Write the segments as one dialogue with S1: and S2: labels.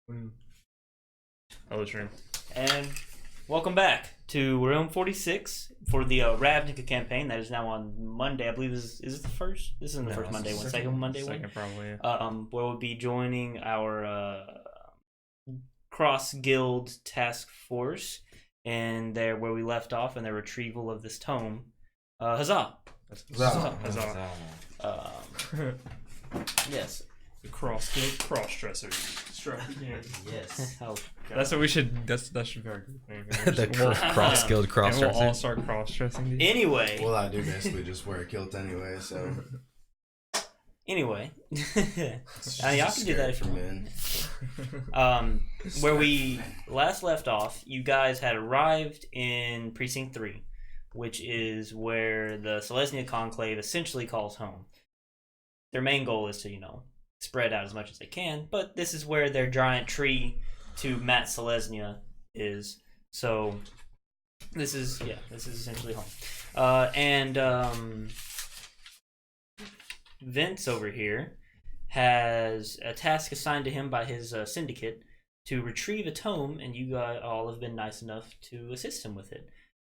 S1: Oh, that's true.
S2: And welcome back to Realm4D6 for the Ravnica campaign that is now on Monday. I believe is it the first? This isn't the first Monday one. Second Monday one.
S1: Second probably.
S2: Yeah. Where we'll be joining our cross guild task force, and there where we left off in the retrieval of this tome. Huzzah!
S1: Huzzah!
S2: Yes.
S1: The cross guild cross dressers.
S2: Yes. Oh,
S1: that's what we should. That should be our group name.
S3: The cross guild cross
S1: We'll
S3: dressing.
S1: all start cross dressing.
S2: Anyway.
S4: Well, I do basically just wear a kilt anyway, so.
S2: Anyway, y'all can do that if you want. Where we last left off, you guys had arrived in Precinct 3, which is where the Selesnya Conclave essentially calls home. Their main goal is to, spread out as much as they can, but this is where their giant tree to Matt Selesnya is. So this is essentially home. Vince over here has a task assigned to him by his syndicate to retrieve a tome, and you guys all have been nice enough to assist him with it.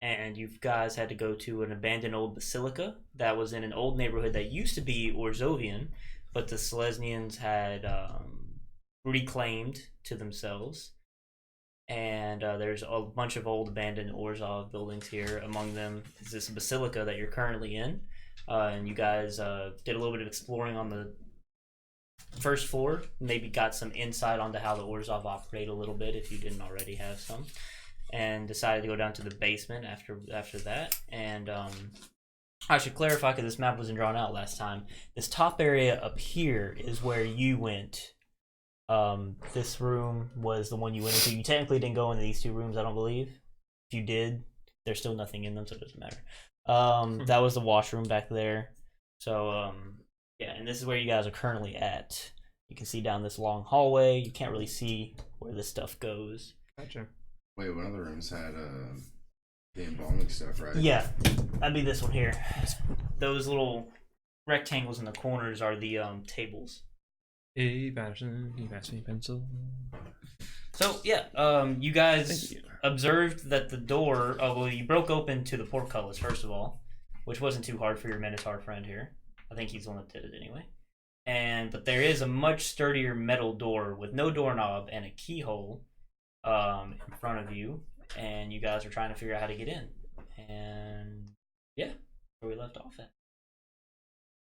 S2: And you guys had to go to an abandoned old basilica that was in an old neighborhood that used to be Orzovian, but the Selesnians had reclaimed to themselves. And there's a bunch of old abandoned Orzhov buildings here. Among them is this basilica that you're currently in. And you guys did a little bit of exploring on the first floor. Maybe got some insight onto how the Orzhov operate a little bit if you didn't already have some. And decided to go down to the basement after that. And I should clarify, because this map wasn't drawn out last time. This top area up here is where you went. This room was the one you went into. You technically didn't go into these two rooms, I don't believe. If you did, there's still nothing in them, so it doesn't matter. That was the washroom back there. So, yeah, and this is where you guys are currently at. You can see down this long hallway. You can't really see where this stuff goes.
S1: Gotcha.
S4: Wait, one of the rooms had the embalming stuff, right?
S2: Yeah, that'd be this one here. Those little rectangles in the corners are the tables.
S1: A pencil.
S2: So yeah, you guys observed that the door. Oh well, you broke open to the portcullis first of all, which wasn't too hard for your Minotaur friend here. I think he's the one that did it anyway. But there is a much sturdier metal door with no doorknob and a keyhole in front of you, and you guys are trying to figure out how to get in. And yeah, where we left off at.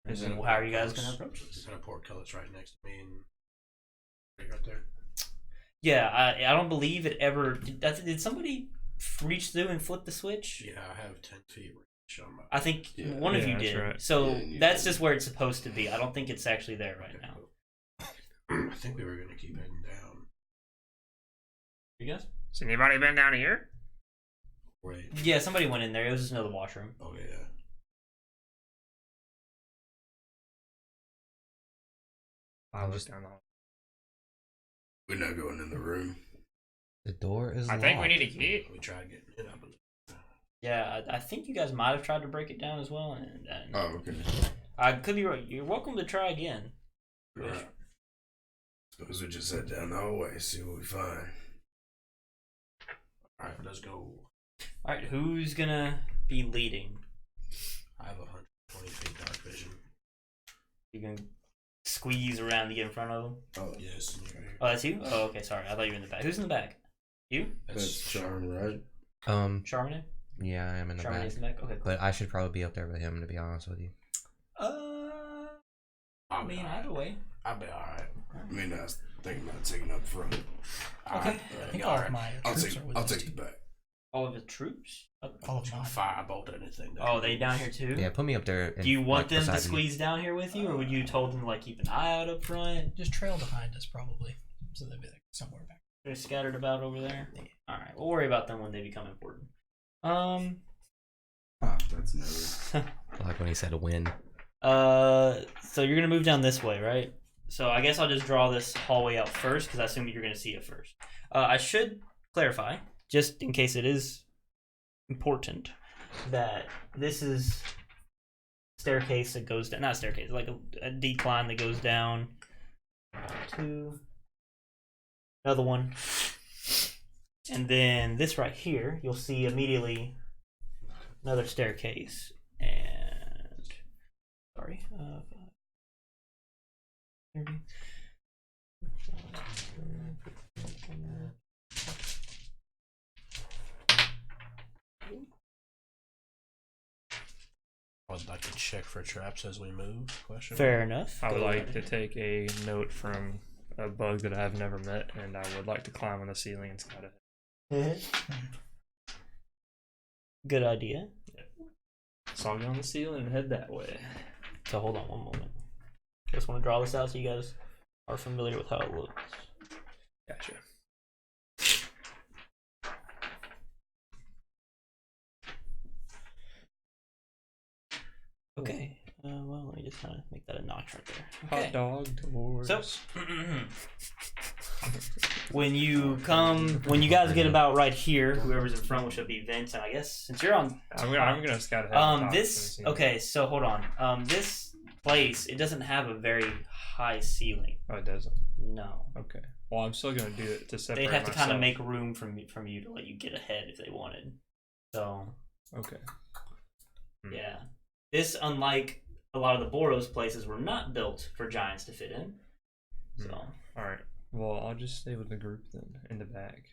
S2: And then how are you guys going to approach this?
S5: There's a portcullis right next to me, and right there.
S2: Yeah, I don't believe it ever. Did somebody reach through and flip the switch?
S5: Yeah, I have 10 feet reach on my.
S2: I think one of you did.
S1: Right.
S2: So that's just where it's supposed to be. I don't think it's actually there right now.
S5: I think we were going to keep heading down.
S2: You guys?
S1: Has anybody been down here?
S5: Wait.
S2: Yeah, somebody went in there. It was just another washroom.
S5: Oh, yeah.
S1: I'll just down the hall.
S4: We're not going in the room.
S3: The door is
S1: I
S3: locked.
S1: think we need a key.
S5: We tried getting it up.
S2: Yeah, I think you guys might have tried to break it down as well. And
S4: Oh, okay.
S2: I could be right. You're welcome to try again.
S4: Alright. Suppose we just head down the hallway, see what we find.
S5: Alright, let's go.
S2: All right, who's gonna be leading?
S5: I have 120 feet dark vision.
S2: You can squeeze around to get in front of them.
S4: Oh,
S5: Yes. Right here.
S2: Oh, that's you. Oh, okay. Sorry, I thought you were in the back. Who's in the back? You?
S4: that's Charm, right?
S2: Charbonnet?
S3: Yeah, I am in the
S2: Charbonnet's
S3: back.
S2: in the back. Okay, cool.
S3: But I should probably be up there with him, to be honest with you.
S2: I mean, either way.
S5: I'll be alright.
S4: I mean, I was thinking about taking up front.
S2: Okay.
S6: I think all of my
S4: I'll
S6: troops
S4: take
S6: are with
S4: I'll
S6: us
S4: take
S6: too.
S4: the back.
S2: All of the troops?
S6: All of mine.
S5: Firebolt anything.
S2: Oh, they down here too?
S3: Yeah, put me up there.
S2: Do you want them to
S3: beside me.
S2: squeeze down here with you, or would you told them to keep an eye out up front?
S6: Just trail behind us, probably. So they'll be somewhere back.
S2: They're scattered about over there. All right, we'll worry about them when they become important.
S4: That's never.
S3: Like when he said win.
S2: So you're gonna move down this way, right? So I guess I'll just draw this hallway out first because I assume you're gonna see it first. I should clarify, just in case it is important, that this is staircase that goes down. Not a staircase, like a decline that goes down to another one, and then this right here, you'll see immediately another staircase. And sorry, 30.
S5: I'd like to check for traps as we move. Question.
S2: Fair enough.
S1: I would
S2: Go
S1: like
S2: ahead.
S1: to take a note from a bug that I have never met, and I would like to climb on the ceiling inside of it.
S2: Good idea.
S1: So I'll get on the ceiling and head that way.
S2: So hold on one moment. Just want to draw this out so you guys are familiar with how it looks.
S1: Gotcha.
S2: Okay. Well, let me just kind of make that a notch right there.
S1: Hot
S2: Okay.
S1: dog doors.
S2: So, when you guys get about right here, whoever's in front, which will be Vince, and I guess since you're on,
S1: I'm gonna scout ahead. and talk to
S2: this
S1: the
S2: okay. So hold on. This place, it doesn't have a very high ceiling.
S1: Oh, it doesn't.
S2: No.
S1: Okay. Well, I'm still gonna do it to separate.
S2: They'd have to kind of
S1: myself.
S2: make room from you to let you get ahead if they wanted. So
S1: Okay.
S2: yeah, this, unlike a lot of the Boros places, were not built for giants to fit in. So
S1: All right. Well, I'll just stay with the group then in the back.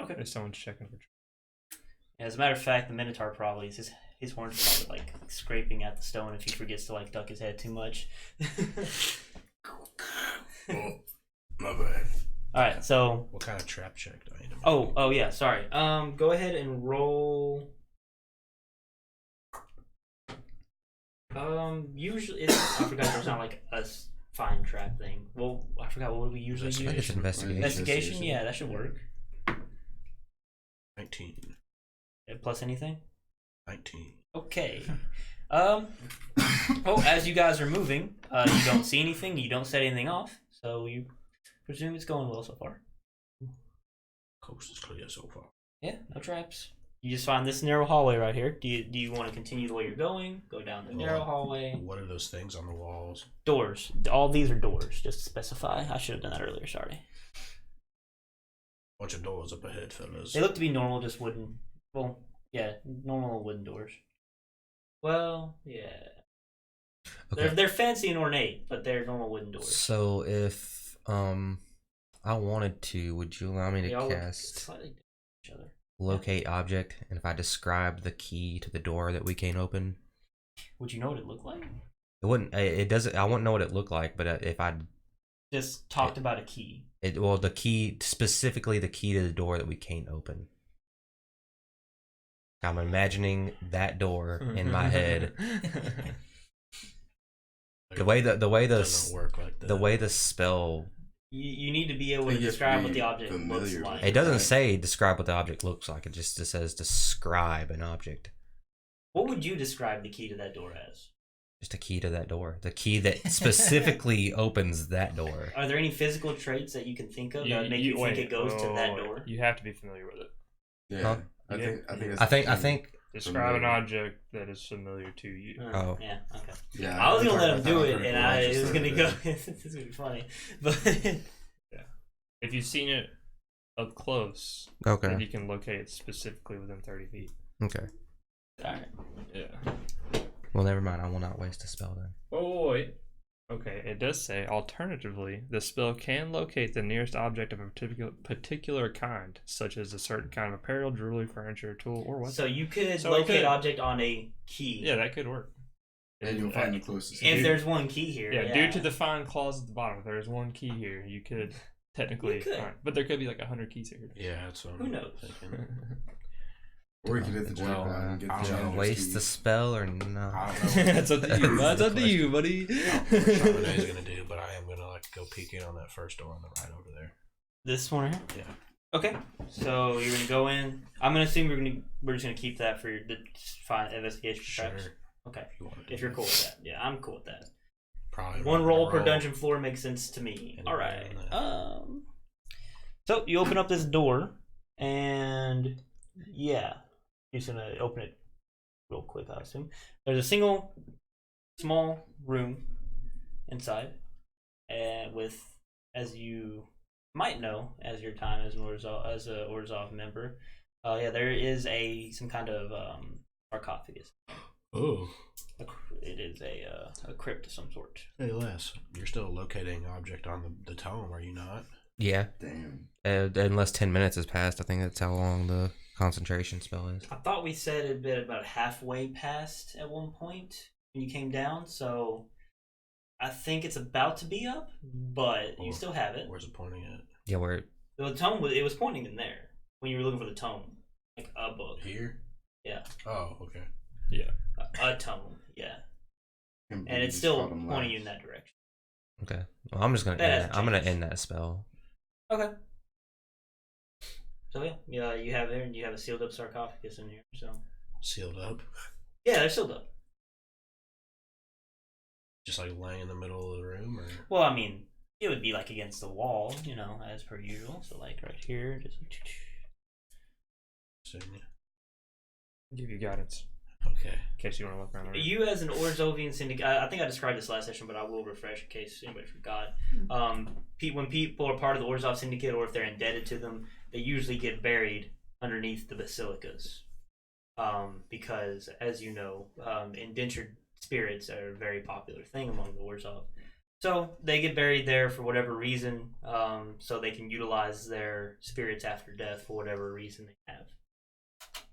S2: okay.
S1: If someone's checking for.
S2: As a matter of fact, the Minotaur probably his horns are probably like scraping at the stone if he forgets to like duck his head too much.
S4: Oh, my bad.
S2: All right, so
S5: What kind of trap check do I need to make?
S2: oh yeah, sorry. Go ahead and roll. Usually I forgot there's not like a fine trap thing. Well, I forgot what would we usually
S3: It's
S2: use.
S3: investigation.
S2: Investigation, yeah, that should work.
S5: 19.
S2: Plus anything.
S5: 19.
S2: Okay. Oh, as you guys are moving, you don't see anything. You don't set anything off, so you presume it's going well so far.
S5: Coast is clear so far.
S2: Yeah, no traps. You just find this narrow hallway right here. Do you want to continue the way you're going? Go down the narrow hallway.
S5: What are those things on the walls?
S2: Doors. All these are doors, just to specify. I should have done that earlier, sorry.
S5: Bunch of doors up ahead, fellas.
S2: They look to be normal, just wooden. Well, yeah, normal wooden doors. Well, yeah.
S3: Okay.
S2: They're fancy and ornate, but they're normal wooden doors.
S3: So if I wanted to, would you allow me
S2: They all
S3: to
S2: look
S3: cast
S2: slightly different from each other.
S3: locate object? And if I describe the key to the door that we can't open,
S2: Would you know what it looked like?
S3: it wouldn't. It doesn't. I wouldn't know what it looked like. But if I,
S2: Just talked about a key.
S3: the key, specifically the key to the door that we can't open. I'm imagining that door in my head. The way
S5: doesn't
S3: the
S5: work like that.
S3: the way the spell.
S2: You need to be able to
S4: think you have to
S2: describe what
S4: be
S2: the object looks
S4: familiar with
S2: like.
S3: It doesn't
S4: Right.
S3: say describe what the object looks like. It just says describe an object.
S2: What would you describe the key to that door as?
S3: Just a key to that door. The key that specifically opens that door.
S2: Are there any physical traits that you can think of that make you think it goes to that door?
S1: You have to be familiar with it.
S4: Yeah.
S3: Huh?
S4: I think that's
S3: I think.
S4: the
S3: I
S4: key.
S3: think.
S1: Describe an
S4: Familiar.
S1: object that is familiar to you.
S3: Oh.
S2: Yeah, okay.
S4: Yeah.
S2: I was
S4: we
S2: gonna let him
S4: talked
S2: do
S4: about
S2: it,
S4: that
S2: and
S4: on
S2: it was gonna go.
S4: Critical
S2: This is gonna be funny, but
S1: If you've seen it up close,
S3: Okay.
S1: then you can locate it specifically within 30 feet.
S3: Okay.
S2: all right.
S1: Yeah.
S3: Well, never mind. I will not waste a spell then.
S1: Oh, wait. Okay, it does say, alternatively, the spell can locate the nearest object of a particular kind, such as a certain kind of apparel, jewelry, furniture, tool, or what.
S2: So you could
S1: So it
S2: locate
S1: could-
S2: object on a key.
S1: Yeah, that could work.
S4: And you'll find the closest.
S2: If
S1: Due-
S2: there's one key here.
S1: Yeah, due to the fine clause at the bottom, if there's one key here, you could technically.
S2: You could.
S1: Alright, but there could be like 100 keys here.
S5: Yeah, that's what
S2: Who
S5: I'm
S2: knows?
S5: thinking.
S4: Or you could hit the
S5: Well,
S4: jackpot and get
S5: I
S4: the
S5: don't know.
S4: janitor's
S3: Waste the
S4: keys.
S3: spell or not?
S5: I don't know.
S1: That's up to you. That's up to you, buddy.
S5: I don't know what Charbonnet's gonna do, but I am gonna like go peek in on that first door on the right over there.
S2: This one here.
S5: Yeah.
S2: Okay, so you're gonna go in. I'm gonna assume we're just gonna keep that for the fine investigation traps.
S5: Sure.
S2: Okay,
S5: If you want to.
S2: if you're cool with that, yeah, I'm cool with that.
S5: Probably
S2: One
S5: not
S2: roll
S5: gonna
S2: per dungeon floor makes sense to me.
S5: Any
S2: All right.
S5: better than
S2: So you open up this door, and yeah, you're just gonna open it real quick. I assume there's a single small room inside, and with as you might know as your time as an Orzhov member, there is some kind of sarcophagus.
S5: Oh.
S2: It is a crypt of some sort.
S5: Hey, Les, you're still locating object on the tome, are you not?
S3: Yeah.
S4: Damn.
S3: Unless 10 minutes has passed, I think that's how long the concentration spell is.
S2: I thought we said it'd been about halfway past at one point when you came down, so I think it's about to be up, but you still have it.
S5: Where's it pointing at?
S3: Yeah, where
S2: The tome was pointing in there when you were looking for the tome, like a book.
S5: Here?
S2: Yeah.
S5: Oh, okay.
S1: Yeah.
S2: A tome, yeah. And it's still pointing you in that direction.
S3: Okay. Well, I'm just gonna end that spell.
S2: Okay. So yeah, you have there, and you have a sealed up sarcophagus in here. So
S5: Sealed up?
S2: yeah, they're sealed up.
S5: Just like laying in the middle of the room, or?
S2: Well, I mean, it would be like against the wall, as per usual. So like right here, just.
S1: Give you guidance
S5: Okay.
S1: in case you want to look around.
S2: You as an Orzovian syndicate, I think I described this last session, but I will refresh in case anybody forgot. When people are part of the Orzhov syndicate, or if they're indebted to them, they usually get buried underneath the basilicas, because, as you know, indentured spirits are a very popular thing among the Orzhov. So they get buried there for whatever reason, so they can utilize their spirits after death for whatever reason they have.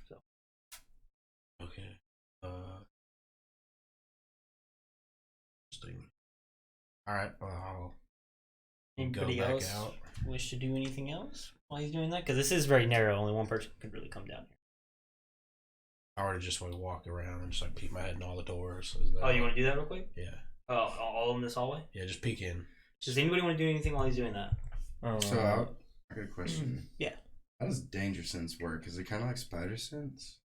S2: So.
S5: Okay. Interesting. Alright, well, I'll
S2: Anybody
S5: go back
S2: else
S5: out.
S2: wish to do anything else while he's doing that? Because this is very narrow. Only one person could really come down here.
S5: I already just want to walk around and just like peek my head in all the doors.
S2: Oh, you want to do that real quick?
S5: Yeah.
S2: Oh, all in this hallway?
S5: Yeah, just peek in.
S2: Does anybody want to do anything while he's doing that?
S4: So I got a question.
S2: Yeah.
S4: How does danger sense work? Is it kind of like spider sense?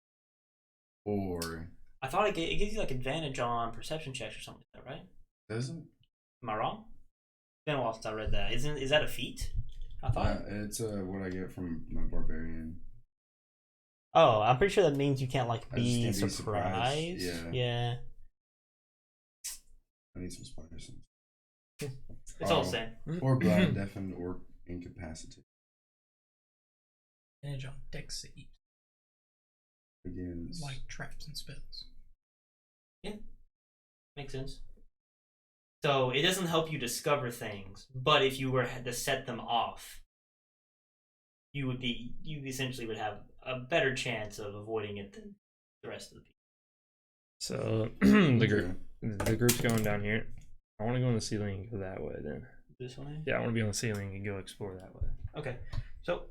S4: Or
S2: I thought it gives you like advantage on perception checks or something like that, right?
S4: does it?
S2: Am I wrong? It's been a while since I read that. Is that a feat? I thought.
S4: Yeah, it's what I get from my barbarian.
S2: Oh, I'm pretty sure that means you can't like
S4: I just
S2: be
S4: can't be
S2: surprised.
S4: surprised.
S2: Yeah.
S4: I need some spider sense.
S2: It's all the same.
S4: Or blind, deafened, or incapacitated.
S6: Advantage on dex save,
S4: Again, it's
S6: like traps and spells.
S2: Makes sense. So it doesn't help you discover things, but if you were to set them off, you essentially would have a better chance of avoiding it than the rest of the people.
S1: So the group's going down here. I want to go on the ceiling and go that way then.
S2: This way?
S1: Yeah, I want to be on the ceiling and go explore that way.
S2: Okay. So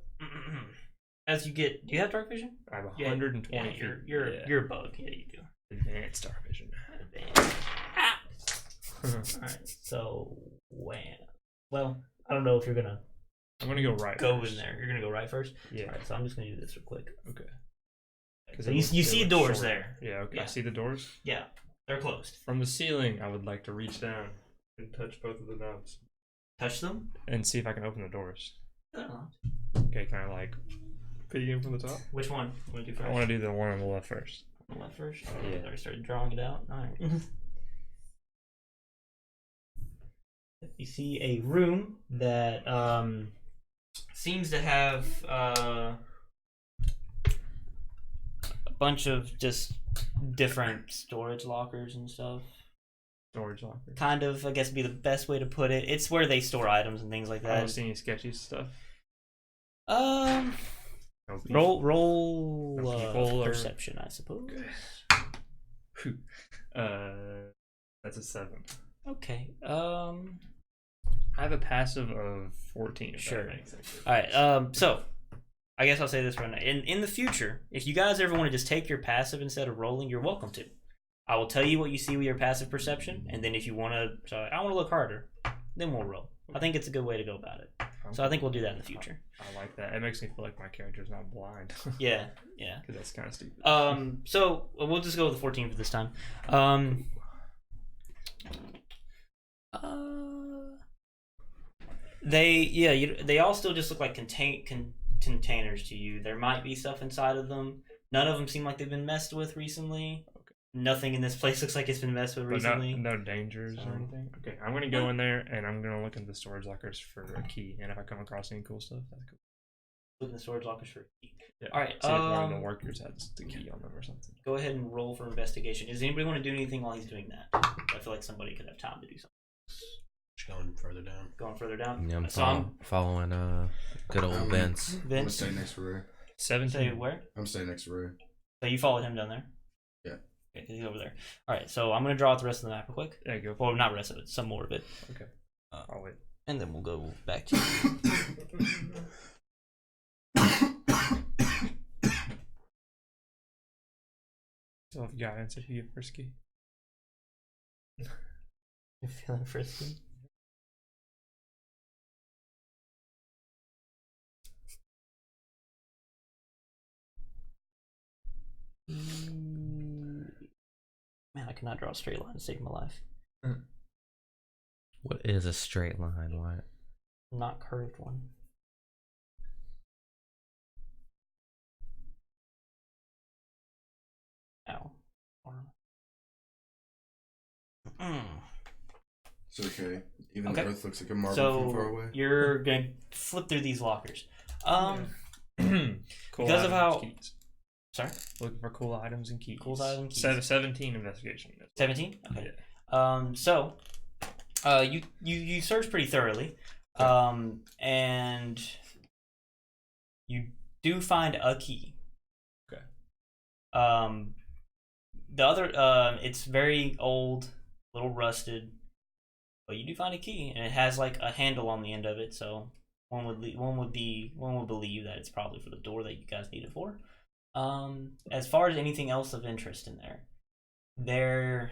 S2: as you get, do you have dark vision?
S1: I have 120 feet.
S2: You're a bug. Yeah, you do.
S1: Advanced dark vision.
S2: Alright, so well, I don't know if you're gonna
S1: I'm gonna go right.
S2: go
S1: first.
S2: in there. You're gonna go right first?
S1: Yeah.
S2: Alright, so I'm just gonna do this real quick.
S1: Okay.
S2: So you see doors there.
S1: Yeah. Okay.
S2: Yeah.
S1: I see the doors.
S2: Yeah, they're closed.
S1: From the ceiling, I would like to reach down and touch both of the knobs
S2: Touch them?
S1: and see if I can open the doors.
S2: They're locked.
S1: Okay. Can I like peek in from the top?
S2: Which one? You want to do first?
S1: I want to do the one on the left first.
S2: On the left first?
S1: Yeah.
S2: I already started drawing it out. Alright. You see a room that seems to have a bunch of just different storage lockers and stuff.
S1: Storage locker.
S2: Kind of, I guess, be the best way to put it. It's where they store items and things like
S1: I
S2: that.
S1: don't see any sketchy stuff.
S2: Roll
S1: Roll or-
S2: perception, I suppose.
S1: That's a 7.
S2: Okay.
S1: I have a passive of 14. If
S2: Sure.
S1: That makes sense.
S2: All right. So, I guess I'll say this right now. In the future, if you guys ever want to just take your passive instead of rolling, you're welcome to. I will tell you what you see with your passive perception, and then if you want to, so I want to look harder, then we'll roll. I think it's a good way to go about it. So I think we'll do that in the future.
S1: I like that. It makes me feel like my character's not blind.
S2: Yeah.
S1: Because that's kind of stupid.
S2: So we'll just go with the 14 for this time. They all still just look like containers to you. There might be stuff inside of them. None of them seem like they've been messed with recently. Nothing in this place looks like it's been messed with
S1: But
S2: recently.
S1: no dangers
S2: So-
S1: or anything. Okay, I'm gonna go in there and I'm gonna look into the storage lockers for a key. And if I come across any cool stuff, that's cool.
S2: Look in the storage lockers for a key.
S1: Yeah.
S2: All right.
S1: See if one of the workers has the key on them or something.
S2: Go ahead and roll for investigation. Does anybody want to do anything while he's doing that? I feel like somebody could have time to do something.
S5: Just going further down.
S2: Going further down.
S3: Yeah, I'm
S2: So I'm
S3: following good old Vince.
S4: I'm gonna
S2: Vince.
S4: stay next to Ray.
S1: 17.
S2: Say where?
S4: I'm staying next to Ray.
S2: So you followed him down there.
S4: Yeah.
S2: Okay, 'cause he's over there. All right. So I'm gonna draw out the rest of the map real quick.
S1: Yeah, go.
S2: Well, not rest of it. Some more of it.
S1: Okay. I'll wait.
S2: And then we'll go back to you.
S1: Still have guidance if you get first key.
S2: You feeling frisky? Man, I cannot draw a straight line to save my life.
S3: What is a straight line? What?
S2: Not curved one. Ow.
S4: It's okay. Even
S2: Okay.
S4: the earth looks like a marble from far
S2: So
S4: away.
S2: you're gonna flip through these lockers.
S1: Cool
S2: Because of
S1: items,
S2: how-
S1: keys.
S2: Sorry,
S1: Looking for cool items and keys.
S2: Cool items and keys.
S1: 17 investigation.
S2: 17. Okay.
S1: Yeah.
S2: So, you search pretty thoroughly, and you do find a key.
S1: Okay.
S2: The other, it's very old, a little rusted, but you do find a key, and it has like a handle on the end of it. So one would believe that it's probably for the door that you guys need it for. As far as anything else of interest in there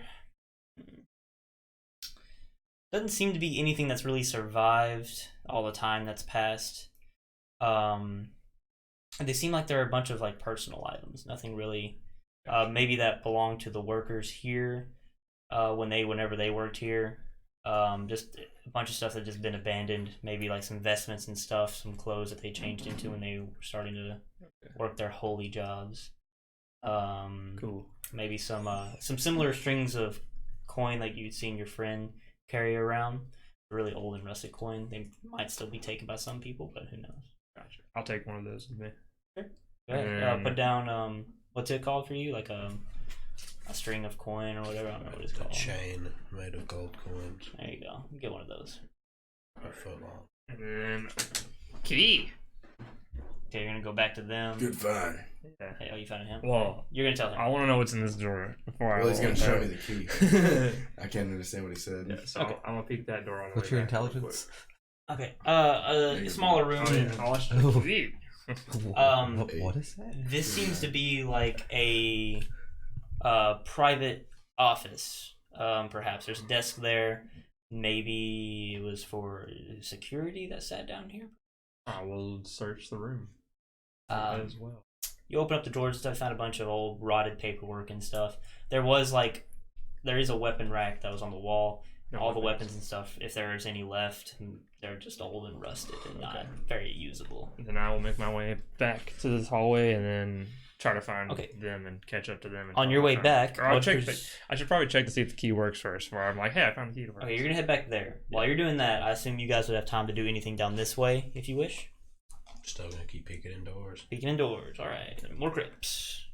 S2: doesn't seem to be anything that's really survived all the time that's passed. They seem like they're a bunch of like personal items, nothing really. Maybe that belonged to the workers here, whenever they worked here. Just a bunch of stuff that just been abandoned. Maybe like some vestments and stuff, some clothes that they changed into when they were starting to work their holy jobs.
S1: Cool.
S2: Maybe some similar strings of coin like you'd seen your friend carry around. A really old and rusted coin. They might still be taken by some people, but who knows?
S1: Gotcha. I'll take one of those with me.
S2: Go ahead. Put down what's it called for you? Like a string of coin or whatever. I don't know what it's
S5: A
S2: called.
S5: chain made of gold coins.
S2: There you go. Get one of those.
S5: A foot long.
S1: And then key.
S2: Okay, you're gonna go back to them.
S4: Good find.
S1: Yeah.
S2: Hey, oh, you found him.
S1: Well,
S2: You're gonna tell him.
S1: I want to know what's in this drawer before
S4: Well,
S1: I.
S4: he's gonna
S1: roll.
S4: show me the key. I can't understand what he said.
S1: Yeah, so
S2: Okay.
S1: I'm gonna peek that door on the
S3: What's
S1: way
S3: your
S1: back real
S3: intelligence?
S2: Okay. A smaller room.
S1: quick. Oh, yeah. I'll watch the key.
S3: What is that?
S2: This seems to be like a private office. Perhaps there's a desk there. Maybe it was for security that sat down here.
S1: I will search the room
S2: Um,
S1: as well.
S2: You open up the drawers and stuff, found a bunch of old rotted paperwork and stuff. There is a weapon rack that was on the wall.
S1: No
S2: All the
S1: weapons.
S2: weapons and stuff, if there's any left, they're just old and rusted and not very usable.
S1: Then I will make my way back to this hallway and then try to find
S2: Okay.
S1: them and catch up to them. And
S2: On your way back,
S1: Or I'll
S2: what
S1: check.
S2: pers-
S1: I should probably check to see if the key works first. Where I'm like, hey, I found the key to work.
S2: Okay, you're gonna head back there. While you're doing that, I assume you guys would have time to do anything down this way if you wish.
S5: Still gonna keep peeking indoors.
S2: Peeking indoors. All right, more crypts.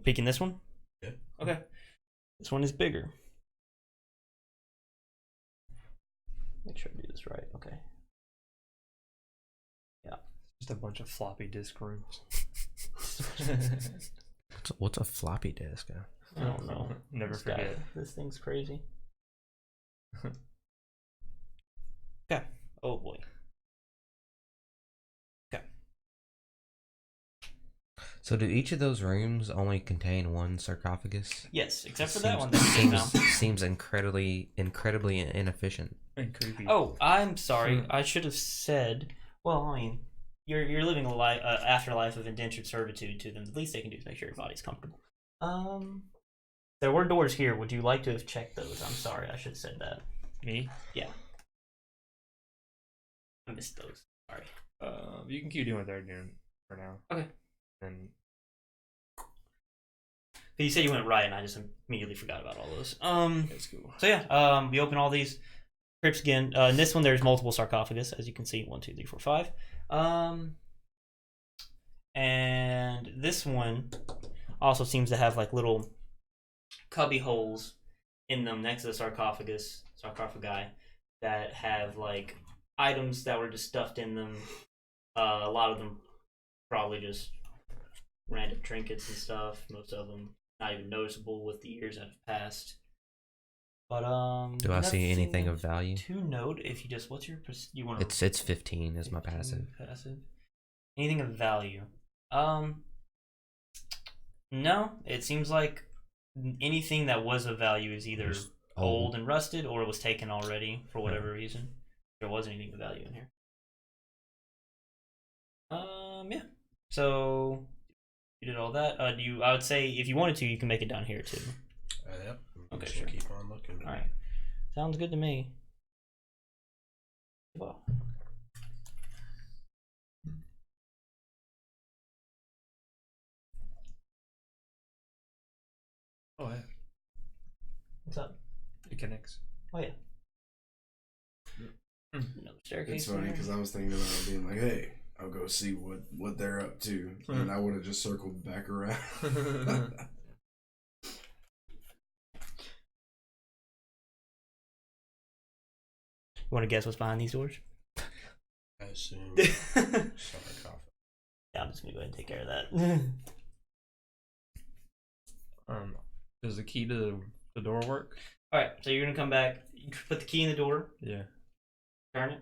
S2: Peeking this one.
S5: Yeah.
S2: Okay. This one is bigger. Make sure I do this right. Okay.
S1: Just a bunch of floppy disk rooms.
S3: What's a floppy disk?
S2: I don't know.
S1: Never
S2: This guy-
S1: forget.
S2: this thing's crazy. Okay. Oh boy.
S3: So do each of those rooms only contain one sarcophagus?
S2: Yes, except for
S3: Seems-
S2: that one that you
S3: seems
S2: found.
S3: seems incredibly inefficient.
S1: And creepy.
S2: Oh, I'm sorry. I should have said. Well, I mean, you're living a life, afterlife of indentured servitude to them. The least they can do is make sure your body's comfortable. There were doors here. Would you like to have checked those? I'm sorry. I should have said that.
S1: Me?
S2: Yeah. I missed those. Sorry.
S1: You can keep doing what they're doing for now.
S2: Okay.
S1: And
S2: But you said you went right, and I just immediately forgot about all those.
S1: it's cool.
S2: So yeah, we open all these crypts again. In this one, there's multiple sarcophagus, as you can see. 1, 2, 3, 4, 5. And this one also seems to have like little cubby holes in them next to the sarcophagi that have like items that were just stuffed in them. A lot of them probably just random trinkets and stuff. Most of them not even noticeable with the years that have passed. But
S3: Do I see anything of value?
S2: to note? If you just what's your you want?
S3: It's 15 is my passive.
S2: Passive. Anything of value? No. It seems like anything that was of value is either
S3: Just
S2: old and rusted or it was taken already for whatever reason. There wasn't anything of value in here. Yeah. So you did all that. I would say if you wanted to, you can make it down here too.
S5: Yep.
S2: Okay,
S5: Just
S2: sure.
S5: keep on looking.
S2: All right. Sounds good to me. Well.
S1: Oh yeah,
S2: What's up?
S1: it connects.
S2: Oh yeah. Another staircase.
S4: It's funny because I was thinking about being like, hey, I'll go see what they're up to, and I would have just circled back around.
S2: You want to guess what's behind these doors?
S5: I assume.
S2: Yeah,
S5: Sarcophagus.
S2: I'm just gonna go ahead and take care of that.
S1: Does the key to the door work?
S2: All right, so you're gonna come back. You put the key in the door.
S1: Yeah.
S2: Turn it.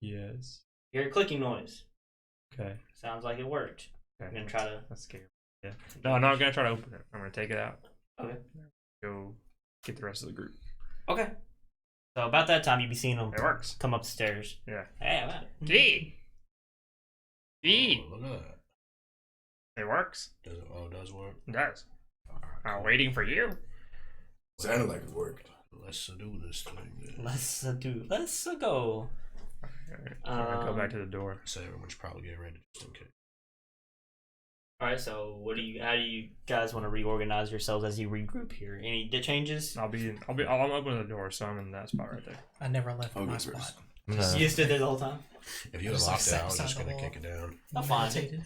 S1: Yes.
S2: You hear a clicking noise.
S1: Okay.
S2: Sounds like it worked.
S1: Okay.
S2: I'm gonna try to.
S1: That's scary. Yeah. No, I'm not gonna try to open it. I'm gonna take it out.
S2: Okay.
S1: Go get the rest of the group.
S2: Okay. So about that time, you'd be seeing them
S1: It works.
S2: come up the stairs.
S1: Yeah.
S2: Hey, I'm at it.
S1: Key. Key.
S5: Oh, look at that.
S1: It works.
S5: Does it does work?
S1: It does.
S5: Alright,
S1: I'm
S5: cool.
S1: waiting for you.
S4: Sounded like it worked.
S5: Let's do this thing then.
S2: Let's go.
S1: Alright, I'm gonna go back to the door.
S5: So everyone should probably get ready just in case.
S2: All right. So how do you guys want to reorganize yourselves as you regroup here? Any changes?
S1: I'm opening the door, so I'm in that spot right there.
S6: I never left
S4: I'll
S6: my
S4: go
S6: spot.
S4: first.
S3: I'm gonna-
S2: You stood there the whole time.
S5: If you
S6: I just,
S5: unlocked
S6: like,
S5: it, I was
S6: sat
S5: just
S6: beside
S5: gonna
S6: the
S5: kick it down.
S2: I'm fine.
S6: Meditated.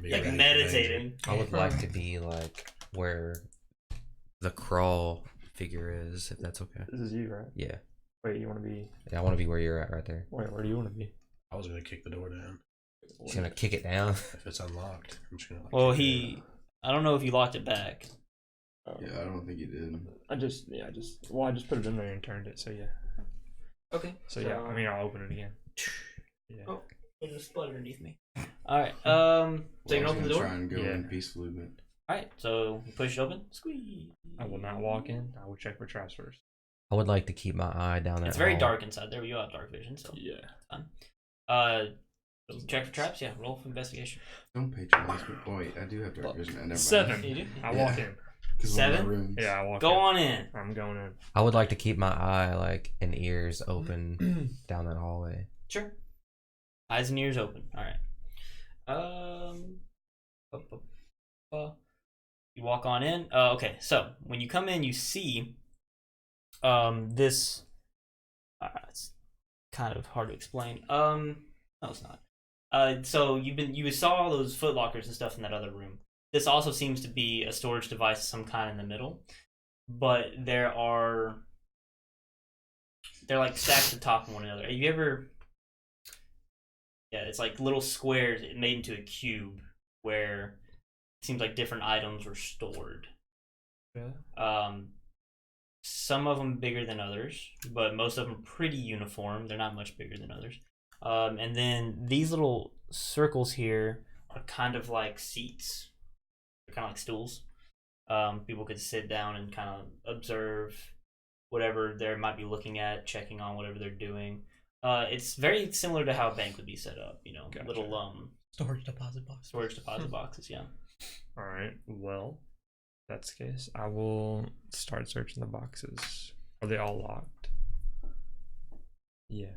S5: Be
S2: Like
S5: ready for
S2: meditating.
S3: I would like to be like where the crawl figure is, if that's okay.
S1: This is you, right?
S3: Yeah.
S1: Wait, you want to be?
S3: Yeah, I want to be where you're at right there.
S1: Wait, where do you want to be?
S5: I was gonna kick the door down.
S3: Just gonna kick it down.
S5: If it's unlocked, I'm just gonna. Like,
S2: Well,
S5: kick it down.
S2: I don't know if you locked it back.
S4: Yeah, I don't think you did.
S1: I just put it in there and turned it. So yeah.
S2: Okay.
S1: So yeah, I mean, I'll open it again. Yeah.
S2: Oh, there's a spot underneath me. All right. So you can open the door.
S4: Try and go
S1: Yeah.
S4: in peacefully, but
S2: All right. So you push it open. Squeeze.
S1: I will not walk in. I will check for traps first.
S3: I would like to keep my eye down that
S2: It's very
S3: hall.
S2: dark inside there. You have dark vision, so
S1: Yeah.
S2: check for traps. Yeah. Roll for investigation.
S4: don't patronize me. Oh wait, I do have dark vision. I never mind.
S1: 7.
S2: You do?
S1: I
S4: Yeah.
S1: walk in.
S4: 'Cause one of my
S2: 7?
S4: rooms-
S1: Yeah, I walk
S2: Go
S1: in.
S2: on in.
S1: I'm going in.
S3: I would like to keep my eye like and ears open down that hallway.
S2: Sure. Eyes and ears open. All right. You walk on in. Okay. So when you come in, you see this. It's kind of hard to explain. No, it's not. So you saw all those foot lockers and stuff in that other room. This also seems to be a storage device of some kind in the middle, but they're like stacked atop one another. Have you ever? Yeah, it's like little squares made into a cube where it seems like different items were stored.
S1: Yeah.
S2: Some of them bigger than others, but most of them pretty uniform. They're not much bigger than others. And then these little circles here are kind of like seats. They're kind of like stools. People could sit down and kind of observe whatever they might be looking at, checking on whatever they're doing. It's very similar to how a bank would be set up. You know,
S1: Gotcha.
S2: little
S6: Storage deposit box.
S2: storage deposit boxes. Yeah.
S1: All right. Well, if that's the case, I will start searching the boxes. Are they all locked? Yeah.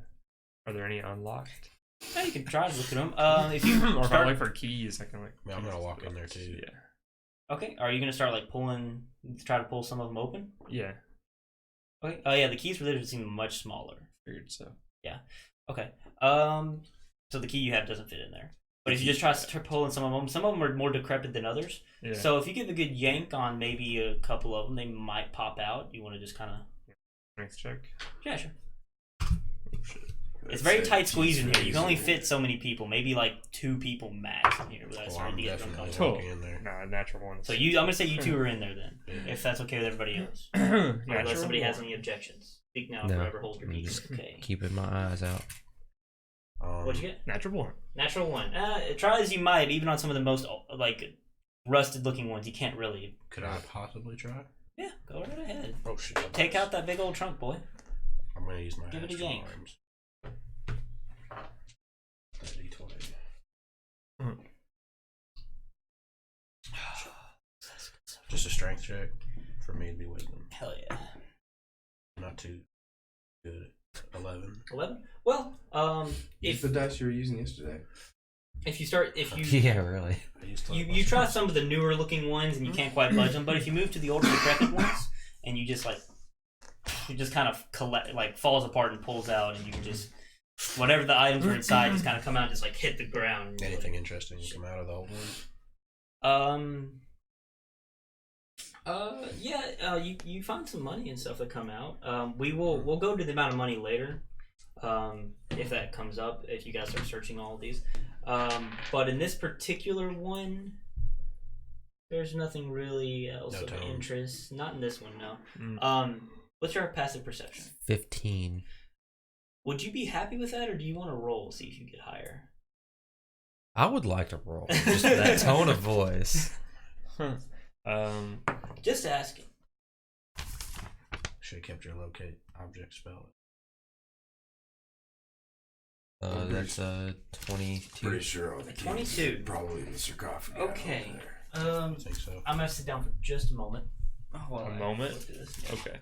S1: Are there any unlocked?
S2: Yeah, you can try to look at them. If you
S1: Or if I
S2: start,
S1: look for keys, I can like.
S5: Yeah, I'm gonna walk in there too.
S1: Yeah.
S2: okay, are you gonna start like try to pull some of them open?
S1: Yeah.
S2: Okay. Oh yeah, the keys for this seem much smaller.
S1: Figured so.
S2: Okay. So the key you have doesn't fit in there. But if you just try to pull in some of them are more decrepit than others.
S1: Yeah.
S2: So if you give a good yank on maybe a couple of them, they might pop out. You want to just kind of.
S1: Strength check.
S2: Yeah, sure.
S1: Oh, shit.
S2: It's very tight squeeze in here. You can only fit so many people, maybe like 2 people max in here without
S5: Well,
S2: starting
S5: I'm
S2: to get
S5: definitely
S2: uncomfortable.
S5: walking in there.
S1: Nah, natural one.
S2: So I'm gonna say you 2 are in there then,
S5: Yeah.
S2: if that's okay with everybody else.
S1: Natural
S2: Unless somebody has
S1: one.
S2: any objections. Speak now,
S3: No,
S2: forever hold your
S3: I'm
S2: peace.
S3: just
S2: Okay.
S3: keeping my eyes out.
S2: What'd you get?
S1: Natural one.
S2: Natural 1. Try as you might, even on some of the most like rusted looking ones, you can't really.
S5: Could I possibly try?
S2: Yeah, go right ahead.
S5: Oh shit!
S2: Take out that big old trunk, boy.
S5: I'm gonna use my
S2: Give it a
S5: astral
S2: yank.
S5: arms. That D20. Just a strength check for me to be wisdom.
S2: Hell yeah.
S5: Not too good. 11.
S2: 11. Well,
S4: Use the dice you were using yesterday.
S2: if you
S3: Yeah, really.
S5: I used to
S2: you try some of the newer looking ones and you can't quite budge them, but if you move to the older decrepit ones and you just kind of collect, like falls apart and pulls out, and you can just whatever the items were inside just kind of come out and just like hit the ground.
S5: Anything interesting come out of the old ones?
S2: You find some money and stuff that come out. We'll go to the amount of money later, if that comes up, if you guys start searching all of these. But in this particular one, there's nothing really else
S5: No
S2: of
S5: tome.
S2: interest. Not in this one, no.
S1: Mm.
S2: What's your passive perception?
S3: 15.
S2: Would you be happy with that, or do you want to roll, see if you get higher?
S3: I would like to roll. Just that tone of voice.
S2: Just asking.
S5: Should have kept your locate object spell.
S3: That's 22.
S4: Pretty sure all the keys
S2: 22.
S4: are probably in the sarcophagus.
S2: Okay.
S5: I think so.
S2: I'm gonna sit down for just a moment.
S1: A moment?
S2: Look at this.
S1: Okay.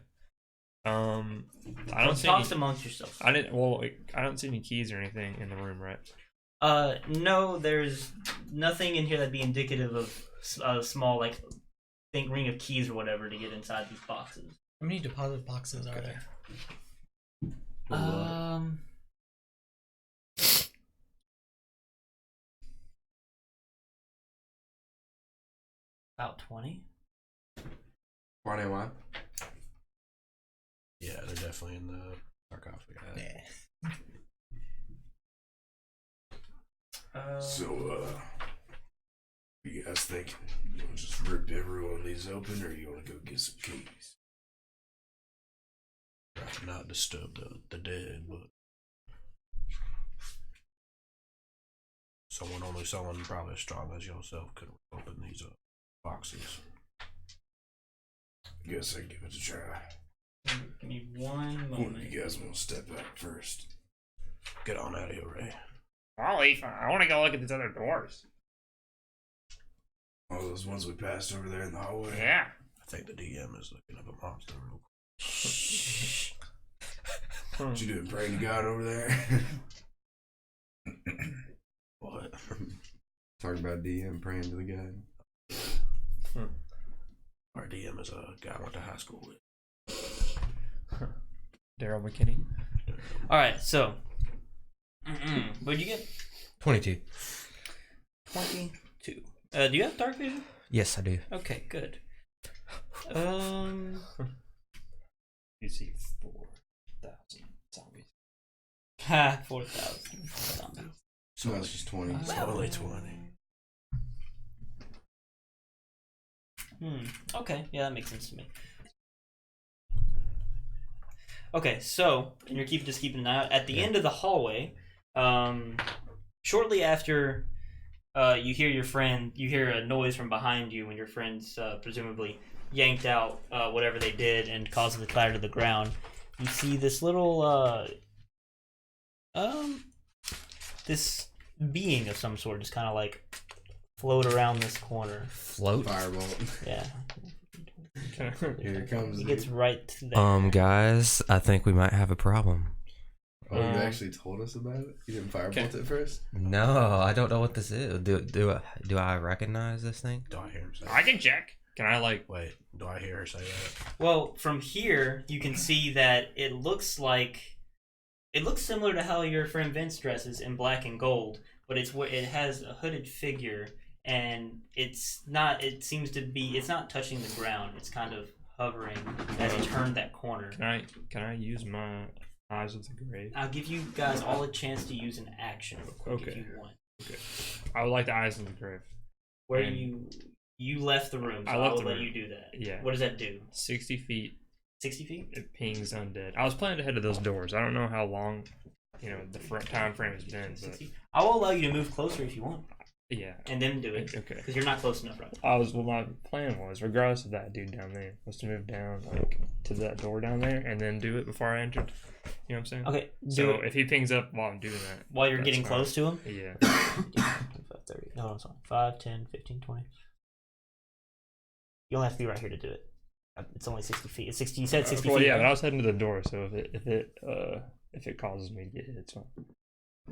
S1: I don't see
S2: Talk
S1: any,
S2: amongst yourself.
S1: I didn't. Well, like, I don't see any keys or anything in the room, right?
S2: No, there's nothing in here that'd be indicative of a small, like, ring of keys or whatever to get inside these boxes.
S6: How many deposit boxes are there?
S2: About 20.
S4: 21.
S5: Yeah, they're definitely in the sarcophagus.
S6: Yeah.
S4: So, you guys think you want to just rip every one of these open, or you want to go get some keys?
S5: Try to not disturb the dead, but someone probably as strong as yourself could open these boxes.
S4: Guess I give it a try.
S2: Give me one
S4: One of
S2: moment.
S4: you guys want to step out first?
S5: Get on out of here, Ray.
S1: Ollie, I want to go look at these other doors.
S4: All those ones we passed over there in the hallway?
S1: Yeah.
S5: I think the DM is looking up a monster real quick.
S4: What you doing, praying to God over there?
S5: What?
S4: Talking about DM praying to the God.
S5: Our DM is a guy I went to high school with.
S1: Daryl McKinney.
S2: Alright, so. What'd you get?
S3: 22.
S2: 22. Do you have dark vision?
S3: Yes, I do.
S2: Okay, good.
S1: You see 4,000 zombies.
S2: 4,000 zombies.
S4: So that's just 20.
S5: It's only 20.
S2: Okay, yeah, that makes sense to me. Okay, so, and you're keeping an eye out. At the end of the hallway, shortly after you hear a noise from behind you when your friends presumably yanked out whatever they did and caused it to clatter to the ground. You see this little this being of some sort just kind of like float around this corner.
S3: Float?
S4: Firebolt.
S2: Yeah,
S4: Here it comes.
S2: he gets right to there.
S3: Guys, I think we might have a problem.
S4: Oh, you actually told us about it? You didn't firebolt it first?
S3: No, I don't know what this is. Do I recognize this thing?
S5: Do I hear her say
S1: I can check. Can I like?
S5: Wait, do I hear her say that?
S2: Well, from here you can see that it looks similar to how your friend Vince dresses in black and gold, but it has a hooded figure, and it's not. It seems to be. It's not touching the ground. It's kind of hovering as it turned that corner.
S1: Can I use my Eyes of the Grave?
S2: I'll give you guys all a chance to use an action real quick if you want.
S1: Okay. I would like the Eyes of the Grave.
S2: Where you left the room, so I will let you do that.
S1: Yeah.
S2: What does that do?
S1: 60 feet.
S2: 60 feet?
S1: It pings undead. I was planning to head to those doors. I don't know how long, the time frame has been. But
S2: I will allow you to move closer if you want.
S1: Yeah.
S2: And then do it.
S1: Okay.
S2: Because you're not close enough right
S1: My plan was, regardless of that dude down there, was to move down to that door down there and then do it before I entered. You know what I'm saying?
S2: Okay.
S1: So if he pings up while I'm doing that.
S2: While you're getting
S1: fine.
S2: close to him?
S1: Yeah.
S2: 30. No, I'm sorry. 5, 10, 15, 20. You only have to be right here to do it. It's only 60 feet. It's 60. You said 60
S1: well,
S2: feet.
S1: yeah,
S2: right?
S1: but I was heading to the door, so if it causes me to get hit, it's fine.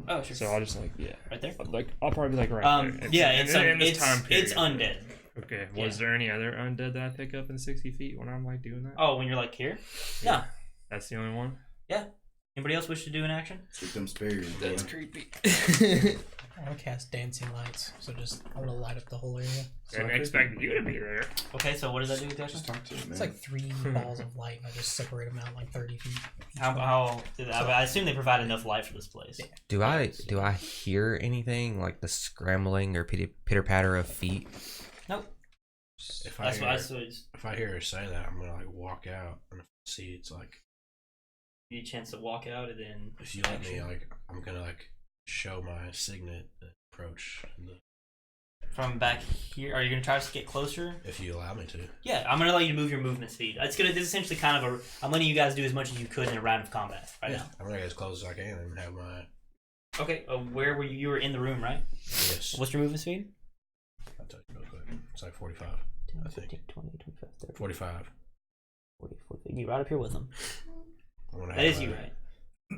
S2: Oh, sure.
S1: So I'll just
S2: right there.
S1: I'll probably be right there.
S2: Yeah,
S1: It's
S2: undead.
S1: Okay. Was there any other undead that I pick up in 60 feet when I'm doing that?
S2: Oh, when you're here? Yeah.
S1: That's the only one.
S2: Yeah. Anybody else wish to do an action?
S4: Get them spears.
S1: That's
S4: boy.
S1: creepy.
S6: I want to cast dancing lights, so I want to light up the whole area.
S1: I didn't expect you to be there.
S2: Okay, so what does that do exactly?
S4: Just talk to it, man.
S6: It's like 3 balls of light, and I just separate them out 30 feet.
S2: I assume they provide enough light for this place.
S6: Yeah.
S3: Do I hear anything like the scrambling or pitter patter of feet?
S2: Nope.
S5: If I hear her say that, I'm gonna walk out, and if I see it's
S2: You get a chance to walk out, and then
S5: if you let me, I'm gonna show my signet approach.
S2: From back here, are you gonna try to get closer?
S5: If you allow me to.
S2: Yeah, I'm gonna allow you to move your movement speed. This is essentially kind of I'm letting you guys do as much as you could in a round of combat right now.
S5: I'm gonna get as close as I can and have my.
S2: Okay, where were you? You were in the room, right?
S5: Yes.
S2: What's your movement speed?
S5: I'll tell you real quick. It's 45.
S2: 10,
S5: I think.
S2: 15, 20, 25, 30.
S5: 45.
S2: 40, 40. You right up here with them. That is you, right?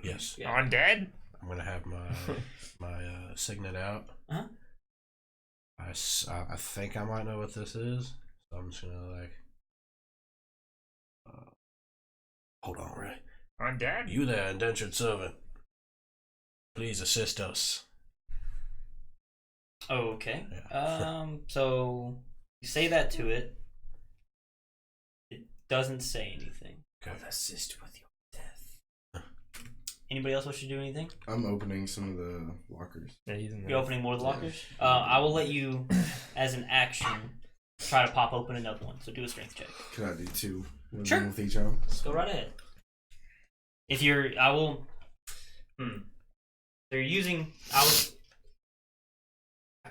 S5: Yes.
S2: Yeah.
S1: Undead?
S5: I'm gonna have my signet out.
S2: Uh-huh.
S5: I think I might know what this is, so I'm just gonna hold on, Ray.
S1: Undead?
S5: You there, indentured servant? Please assist us.
S2: Okay.
S5: Yeah.
S2: So you say that to it. It doesn't say anything.
S5: Okay.
S2: Assist with your death. Anybody else wish to do anything?
S4: I'm opening some of the lockers.
S1: Yeah, he's in there.
S2: You're opening more of the lockers? I will let you, as an action, try to pop open another one. So do a strength check.
S4: Can I do 2?
S2: Sure.
S4: With each arm?
S2: Go right ahead. If you're, They're using,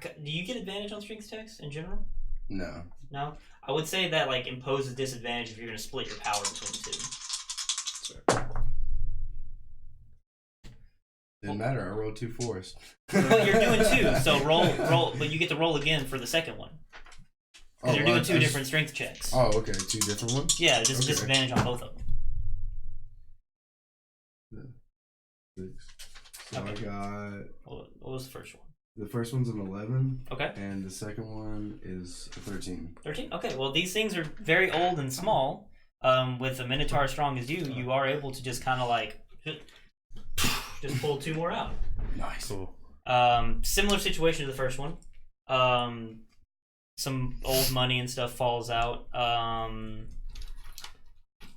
S2: do you get advantage on strength checks in general?
S4: No.
S2: No? I would say that, imposes disadvantage if you're going to split your power between the two.
S4: Didn't matter. I rolled 2 4s.
S2: But you're doing 2, so roll, but you get to roll again for the second one. Because you're doing 2 different strength checks.
S4: Oh, okay. 2 different ones?
S2: Yeah, just disadvantage on both of them.
S4: 6. So
S2: Okay.
S4: I got...
S2: What was the first one?
S4: The first one's an 11.
S2: Okay.
S4: And the second one is a 13.
S2: 13? Okay, well, these things are very old and small. With a Minotaur as strong as you are able to just kind of just pull 2 more out.
S4: Nice.
S1: Cool.
S2: Similar situation to the first one. Some old money and stuff falls out.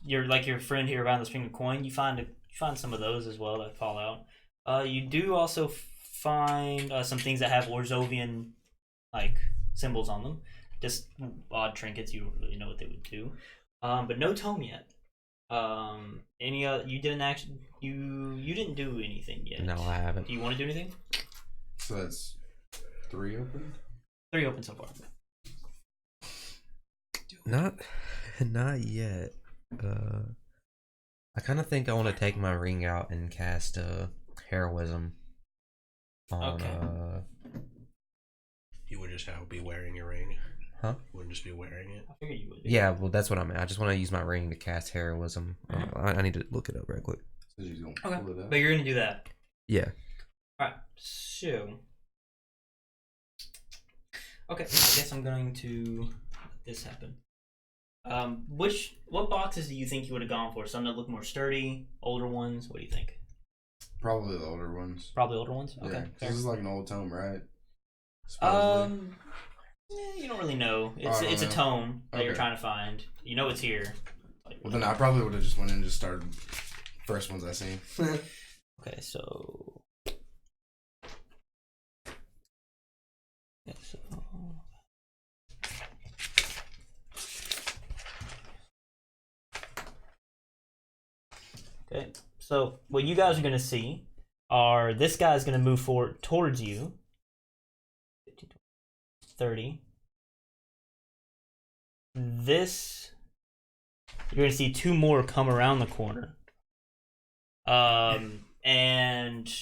S2: Your friend here around the string of coin. You find some of those as well that fall out. You do also find some things that have Orzovian symbols on them. Just odd trinkets. You don't really know what they would do. But no tome yet. You didn't actually you didn't do anything yet.
S3: No, I haven't.
S2: Do you want to do anything?
S4: So that's 3 open?
S2: 3 open so far.
S3: Not yet. I kind of think I want to take my ring out and cast heroism on.
S2: Okay.
S5: You would just be wearing your ring.
S3: Huh?
S5: You wouldn't just be wearing it.
S2: I figured you would.
S3: Yeah, well, that's what I meant. I just want to use my ring to cast heroism. I need to look it up real quick.
S4: So she's gonna
S2: Okay,
S4: pull it out.
S2: but you're gonna do that.
S3: Yeah.
S2: All right. So. Okay, I guess I'm going to let this happen. What boxes do you think you would have gone for? Some that look more sturdy, older ones. What do you think?
S4: Probably the older ones.
S2: Probably older ones.
S4: Yeah,
S2: Okay.
S4: 'cause
S2: Fair.
S4: this is like an old tome, right? Supposedly.
S2: You don't really know. It's
S4: I don't
S2: a
S4: know.
S2: tome that you're
S4: Okay.
S2: trying to find. You know it's here.
S4: Well, then I probably would have just went in and just started first ones I seen.
S2: Okay, so. Okay, so what you guys are going to see are this guy's going to move forward towards you. 30. This, you're going to see two more come around the corner. And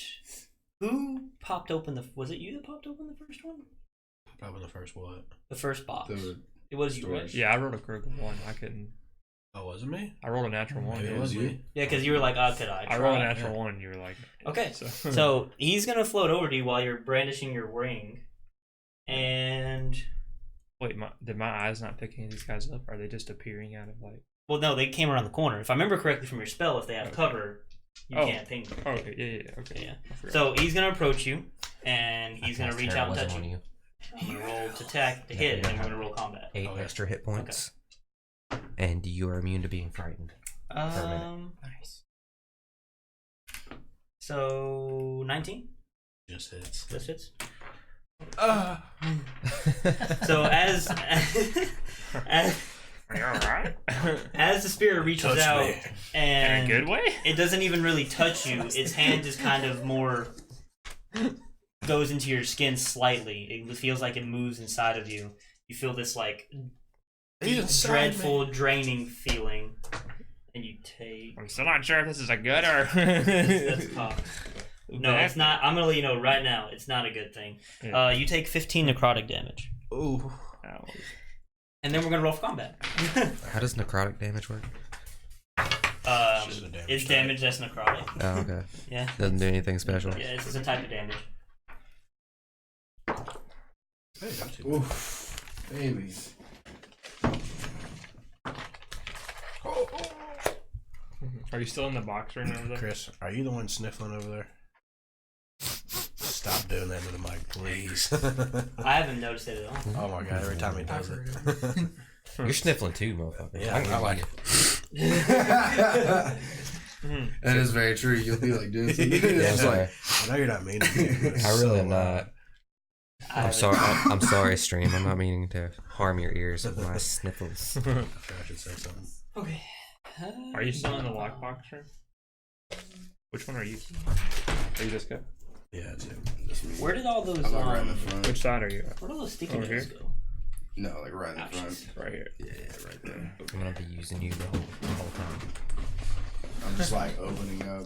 S2: who popped open was it you that popped open the first one?
S5: Probably the first what?
S2: The first box.
S4: The
S2: It was you, right?
S4: storage.
S1: Yeah, I rolled a critical 1. I couldn't.
S5: Oh, was it me?
S1: I rolled a natural 1.
S5: Maybe
S1: Yeah.
S5: it was me.
S2: Yeah, because you were like, oh, could I try?
S1: I rolled a natural 1 and you were like...
S2: Okay,
S1: So,
S2: so he's going to float over to you while you're brandishing your ring. And...
S1: Wait, did my eyes not pick any of these guys up? Are they just appearing out of like...
S2: Well, no, they came around the corner. If I remember correctly from your spell, if they have
S1: Okay.
S2: cover, you
S1: Oh.
S2: can't ping them.
S1: Oh, okay, yeah, okay.
S2: Yeah.
S1: I forgot.
S2: So he's going to approach you, and he's going to
S3: Cast
S2: reach out and
S3: heroism
S2: touch
S3: on
S2: you. I'm going to roll to attack, to hit, and then we're going to roll combat.
S3: 8
S5: Okay.
S3: extra hit points. And you are immune to being frightened.
S6: Nice.
S2: So 19.
S5: Just hits.
S2: This hits.
S1: Uh,
S2: So as
S1: Are you alright?
S2: as the spirit reaches
S5: Touch
S2: out,
S5: me.
S1: In
S2: and
S1: a good way?
S2: it doesn't even really touch you. Its hand just kind of more goes into your skin slightly. It feels like it moves inside of you. You feel this like
S5: He's inside
S2: dreadful, draining feeling, and you take.
S1: I'm still not sure if this is a good or...
S2: That's cocked. No, it's not. I'm gonna let you know right now. It's not a good thing.
S1: Yeah.
S2: You take 15 necrotic damage,
S3: Ooh.
S1: Ow.
S2: and then we're gonna roll for combat.
S3: How does necrotic damage work?
S5: just a damage
S2: It's
S5: type.
S2: damage that's necrotic.
S3: Oh, okay.
S2: Yeah.
S3: Doesn't do anything special.
S2: Yeah, it's a type of damage.
S5: Hey, not too bad.
S4: Oof, babies.
S1: Are you still in the box right now? Over there?
S5: Chris, are you the one sniffling over there? Stop doing that to the mic, please.
S2: I haven't noticed it at all.
S5: Oh my god, every time he does it.
S3: You're sniffling too, motherfucker.
S5: Yeah, I like it.
S4: That is very true. You'll be like doing something.
S3: Yeah, I'm sorry.
S5: I know you're not meaning to.
S3: I really am not. I'm sorry. I'm sorry, stream. I'm not meaning to harm your ears with my sniffles.
S5: I should say something.
S2: Okay.
S1: Are you still in the lockbox room? Which one are you? Are you this guy?
S5: Yeah, it's him.
S2: Where did all those
S4: I'm like right in the front.
S1: Which side are you at?
S2: where did all those sticky
S1: Over
S2: notes
S1: here?
S2: go?
S4: No, like right in the
S2: Ouch.
S4: front.
S1: Right here.
S4: Yeah, right there.
S3: I'm gonna be using you the whole time.
S4: I'm just like opening up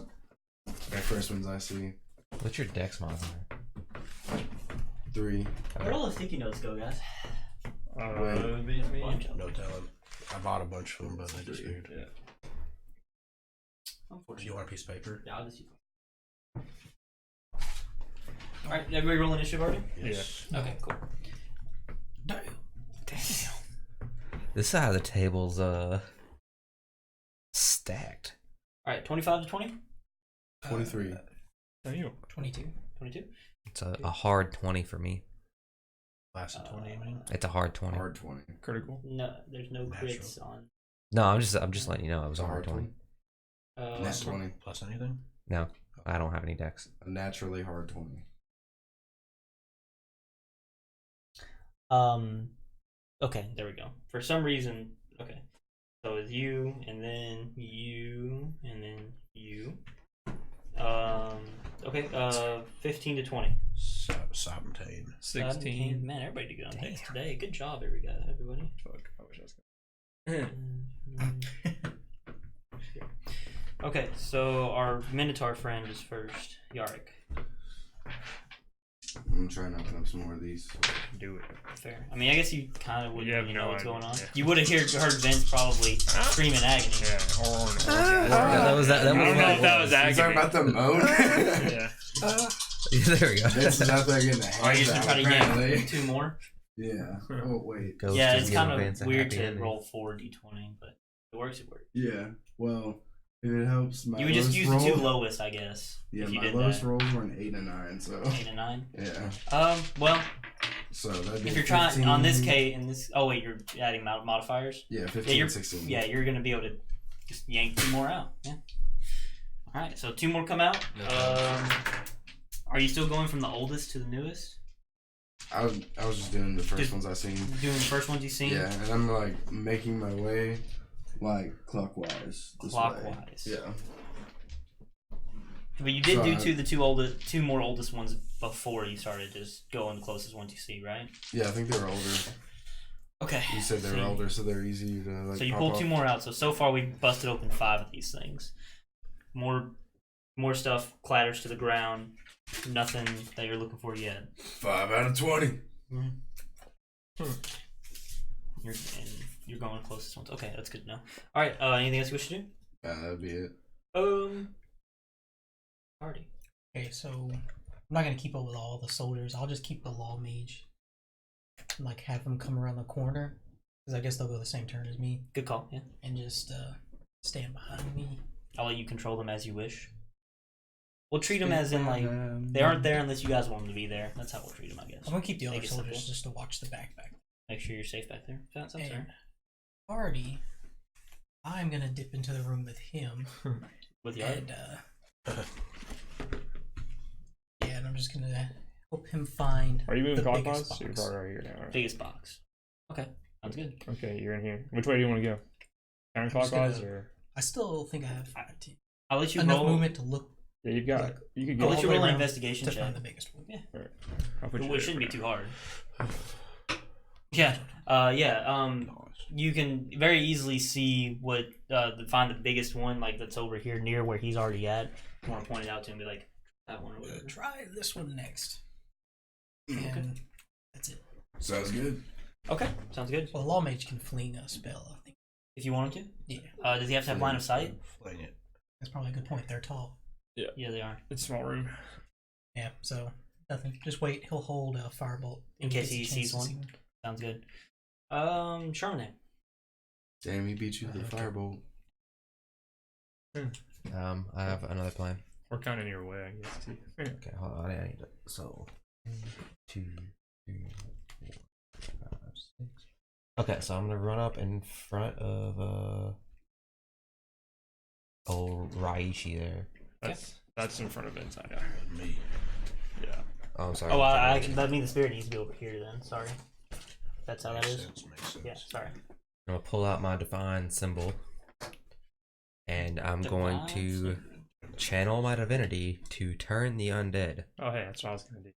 S4: the first ones I see.
S3: What's your dex modifier?
S4: 3.
S2: Where did all the sticky notes go, guys?
S1: Maybe.
S2: Bunch of them.
S5: No telling. I bought a bunch of them, but they disappeared.
S1: Yeah.
S5: Do you want a piece of paper?
S2: Yeah, I'll just use them. Alright, everybody roll initiative already?
S5: Yes.
S2: Okay, cool.
S6: Damn.
S3: This side of the table's stacked.
S2: Alright, 25 to 20?
S4: 23.
S1: Are you?
S6: 22.
S2: 22?
S3: It's a hard 20 for me.
S5: Last of 20, I mean.
S3: It's a hard 20.
S4: Hard 20.
S1: Critical.
S2: No, there's no
S5: Natural.
S2: crits on.
S3: No, I'm just letting you know it was a hard 20.
S4: Nat 20.
S5: Plus anything?
S3: No, I don't have any dex.
S4: A naturally hard 20.
S2: Okay, there we go. For some reason, okay. So it's you, and then you, and then you. Okay, 15 to 20.
S5: 17.
S1: 16.
S2: Man, everybody did good on text today. Good job, everybody.
S1: Fuck, I wish I was
S2: Okay, so our Minotaur friend is first. Yarick.
S4: I'm trying to open up some more of these.
S1: Do it.
S2: Fair. I mean, I guess you kind of wouldn't
S1: You have
S2: really
S1: no
S2: know what's
S1: idea,
S2: going on.
S1: yeah.
S2: You would have heard Vince probably scream in agony.
S1: Yeah.
S3: That was
S1: I don't know if that was
S4: You
S1: agony.
S4: talking about the moan?
S1: Yeah.
S3: There we go.
S4: Vince is out there getting the
S2: Are you
S4: hands
S2: just
S4: out,
S2: trying to
S4: apparently.
S2: get 2 more?
S4: Yeah. Oh, wait.
S3: Ghost
S2: Yeah,
S3: is
S2: it's
S3: giving
S2: kind
S3: Vance a
S2: of weird
S3: happy
S2: to
S3: ending.
S2: roll 4 d20, but it works. It works.
S4: Yeah. Well, if it helps, my
S2: You would just
S4: lowest
S2: use
S4: roll,
S2: the 2 lowest, I guess.
S4: Yeah,
S2: if you
S4: my
S2: did
S4: lowest
S2: that.
S4: rolls were an 8 and a 9, so.
S2: 8 and 9.
S4: Yeah.
S2: Well,
S4: So that'd be
S2: if you're trying on this
S4: 15.
S2: case, oh wait, you're adding modifiers.
S4: Yeah, 15,
S2: Yeah, you're
S4: 16.
S2: Yeah, you're gonna be able to just yank 2 more out. Yeah. All right, so 2 more come out. Are you still going from the oldest to the newest?
S4: I was just doing the first
S2: Just
S4: ones I seen.
S2: Doing the first ones you've seen.
S4: Yeah, and I'm like making my way like clockwise. This
S2: Clockwise.
S4: Way. Yeah.
S2: But you did
S4: So
S2: do the 2 more oldest ones before you started just going the closest ones you see, right?
S4: Yeah, I think they were older.
S2: Okay.
S4: You said they were older, so they're easy to like.
S2: So you
S4: pop
S2: pulled
S4: up.
S2: 2 more out. So far we've busted open 5 of these things. More stuff clatters to the ground. Nothing that you're looking for yet.
S4: 5 out of 20.
S2: You're going the closest ones. Okay, that's good to know. All right. Anything else you wish to do?
S4: That'd be it.
S2: Party.
S6: Okay, so I'm not gonna keep up with all the soldiers. I'll just keep the law mage. And, like have them come around the corner, because I guess they'll go the same turn as me,
S2: Good call. Yeah.
S6: and just stand behind me.
S2: I'll let you control them as you wish. We'll treat them as in like they aren't there unless you guys want them to be there. That's how we'll treat them, I guess.
S6: I'm gonna keep the other
S2: Make it
S6: soldiers
S2: simple.
S6: just to watch the backpack.
S2: Make sure you're safe back there. Sounds
S6: And
S2: fair.
S6: Party, I'm gonna dip into the room with him,
S2: With your
S6: and yeah, and I'm just gonna help him find.
S1: Are you moving
S6: the
S1: clockwise?
S6: biggest
S1: You're
S6: box.
S1: probably right here now. Right?
S2: biggest box. Okay, sounds good.
S1: Okay, you're in here. Which way do you want to go?
S6: just
S1: Counterclockwise
S6: gonna-
S1: or?
S6: I still think I have
S2: I'll let you
S6: enough
S2: roll.
S6: movement to look
S1: Yeah, you've got.
S6: Like,
S1: You could
S2: I'll
S1: go.
S2: let you
S6: all the
S2: roll
S6: way
S2: an
S6: around
S2: investigation
S6: to
S2: check.
S6: find the biggest one.
S2: Yeah.
S1: I'll put you
S2: It
S1: there
S2: shouldn't be
S1: for
S2: too
S1: now.
S2: hard. Yeah. You can very easily see find the biggest one, like that's over here near where he's already at. You want to point it out to him, and be like, that one or whatever.
S6: Try this one next.
S2: Okay.
S6: And that's it.
S4: Sounds good.
S2: Okay, sounds good.
S6: Well, Law Mage can fling a spell, I think.
S2: If you want him
S6: Yeah,
S2: to. Does he have to have line of sight?
S5: Fling it.
S6: that's probably a good point. They're tall.
S2: Yeah, they are.
S1: It's a small room.
S6: Yeah, so nothing. Just wait. He'll hold a firebolt
S2: In case he
S6: gets a chance
S2: sees
S6: to
S2: one.
S6: see
S2: Sounds good. Charmander.
S4: Damn, he beat you to the firebolt.
S3: I have another plan.
S1: We're kind of in your way, I guess. Too. Yeah.
S3: Okay, hold on. I need it. So, 2, 3, 4, 5, 6. Okay, so I'm gonna run up in front of old Raishi there.
S1: That's in front of inside. Yeah.
S5: Me.
S1: Yeah.
S3: Oh, I'm sorry.
S2: Oh, that means the spirit needs to be over here then. Sorry. That's how that
S5: Makes
S2: is.
S5: sense, makes sense.
S2: Yeah, sorry.
S3: I'm gonna pull out my divine symbol, and I'm going to channel my divinity to turn the undead.
S1: Oh, hey, that's what I was gonna do.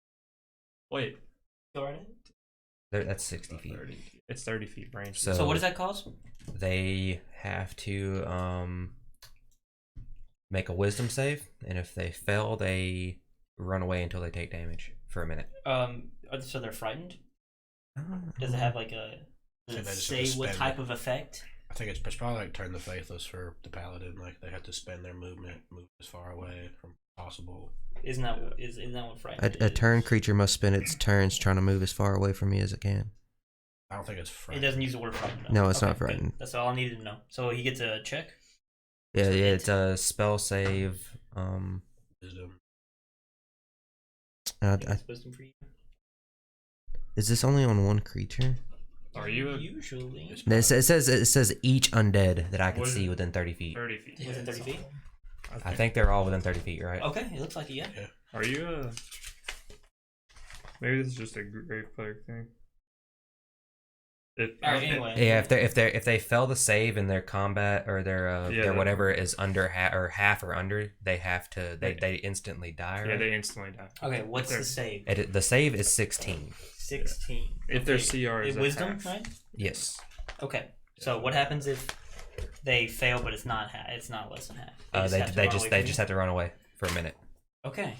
S1: Wait.
S2: Go right ahead.
S3: That's 60 feet.
S1: 30. It's 30 feet range.
S3: So,
S2: So what does that cost?
S3: They have to make a wisdom save, and if they fail, they run away until they take damage for a minute.
S2: So they're frightened? Does it have like a... Does
S5: So
S2: it
S5: they just
S2: say
S5: have to
S2: what
S5: spend
S2: type
S5: it.
S2: of effect?
S5: I think it's probably like Turn the Faithless for the Paladin. Like they have to spend their movement, move as far away from possible.
S2: Isn't that what frightened
S3: A
S2: is?
S3: turn creature must spend its turns trying to move as far away from me as it can.
S5: I don't think it's
S2: It
S5: frightened.
S2: doesn't use the word frightened.
S3: No, it's not
S2: good.
S3: frightened.
S2: That's all I needed to know. So he gets a check?
S3: Yeah,
S2: So
S3: it's a spell save.
S5: Wisdom.
S2: It's wisdom for you?
S3: Is this only on one creature?
S1: Are you a
S2: Usually.
S3: No, it says each undead that I can
S1: What is
S3: see
S1: it?
S3: within 30 feet.
S1: 30 feet?
S6: Yeah,
S2: Within 30
S6: it's
S2: feet?
S6: all-
S3: I think they're all within 30 feet, right?
S2: Okay, it looks like it, yeah.
S1: Are you a? Maybe this is just a grave cleric thing.
S2: Alright, anyway.
S3: Yeah, if they fail the save in their combat or their whatever is under half or under, they have to they instantly die. Right?
S1: Yeah, they instantly die.
S2: Okay, what's
S1: If
S2: the save?
S3: The save is 16.
S2: 16.
S1: If their
S2: Okay.
S1: CR is at
S2: wisdom,
S1: half.
S2: right?
S3: Yes.
S2: Okay. So what happens if they fail, but it's not it's not less than half?
S3: They
S2: have to run away
S3: just
S2: from you?
S3: have to run away for a minute.
S2: Okay.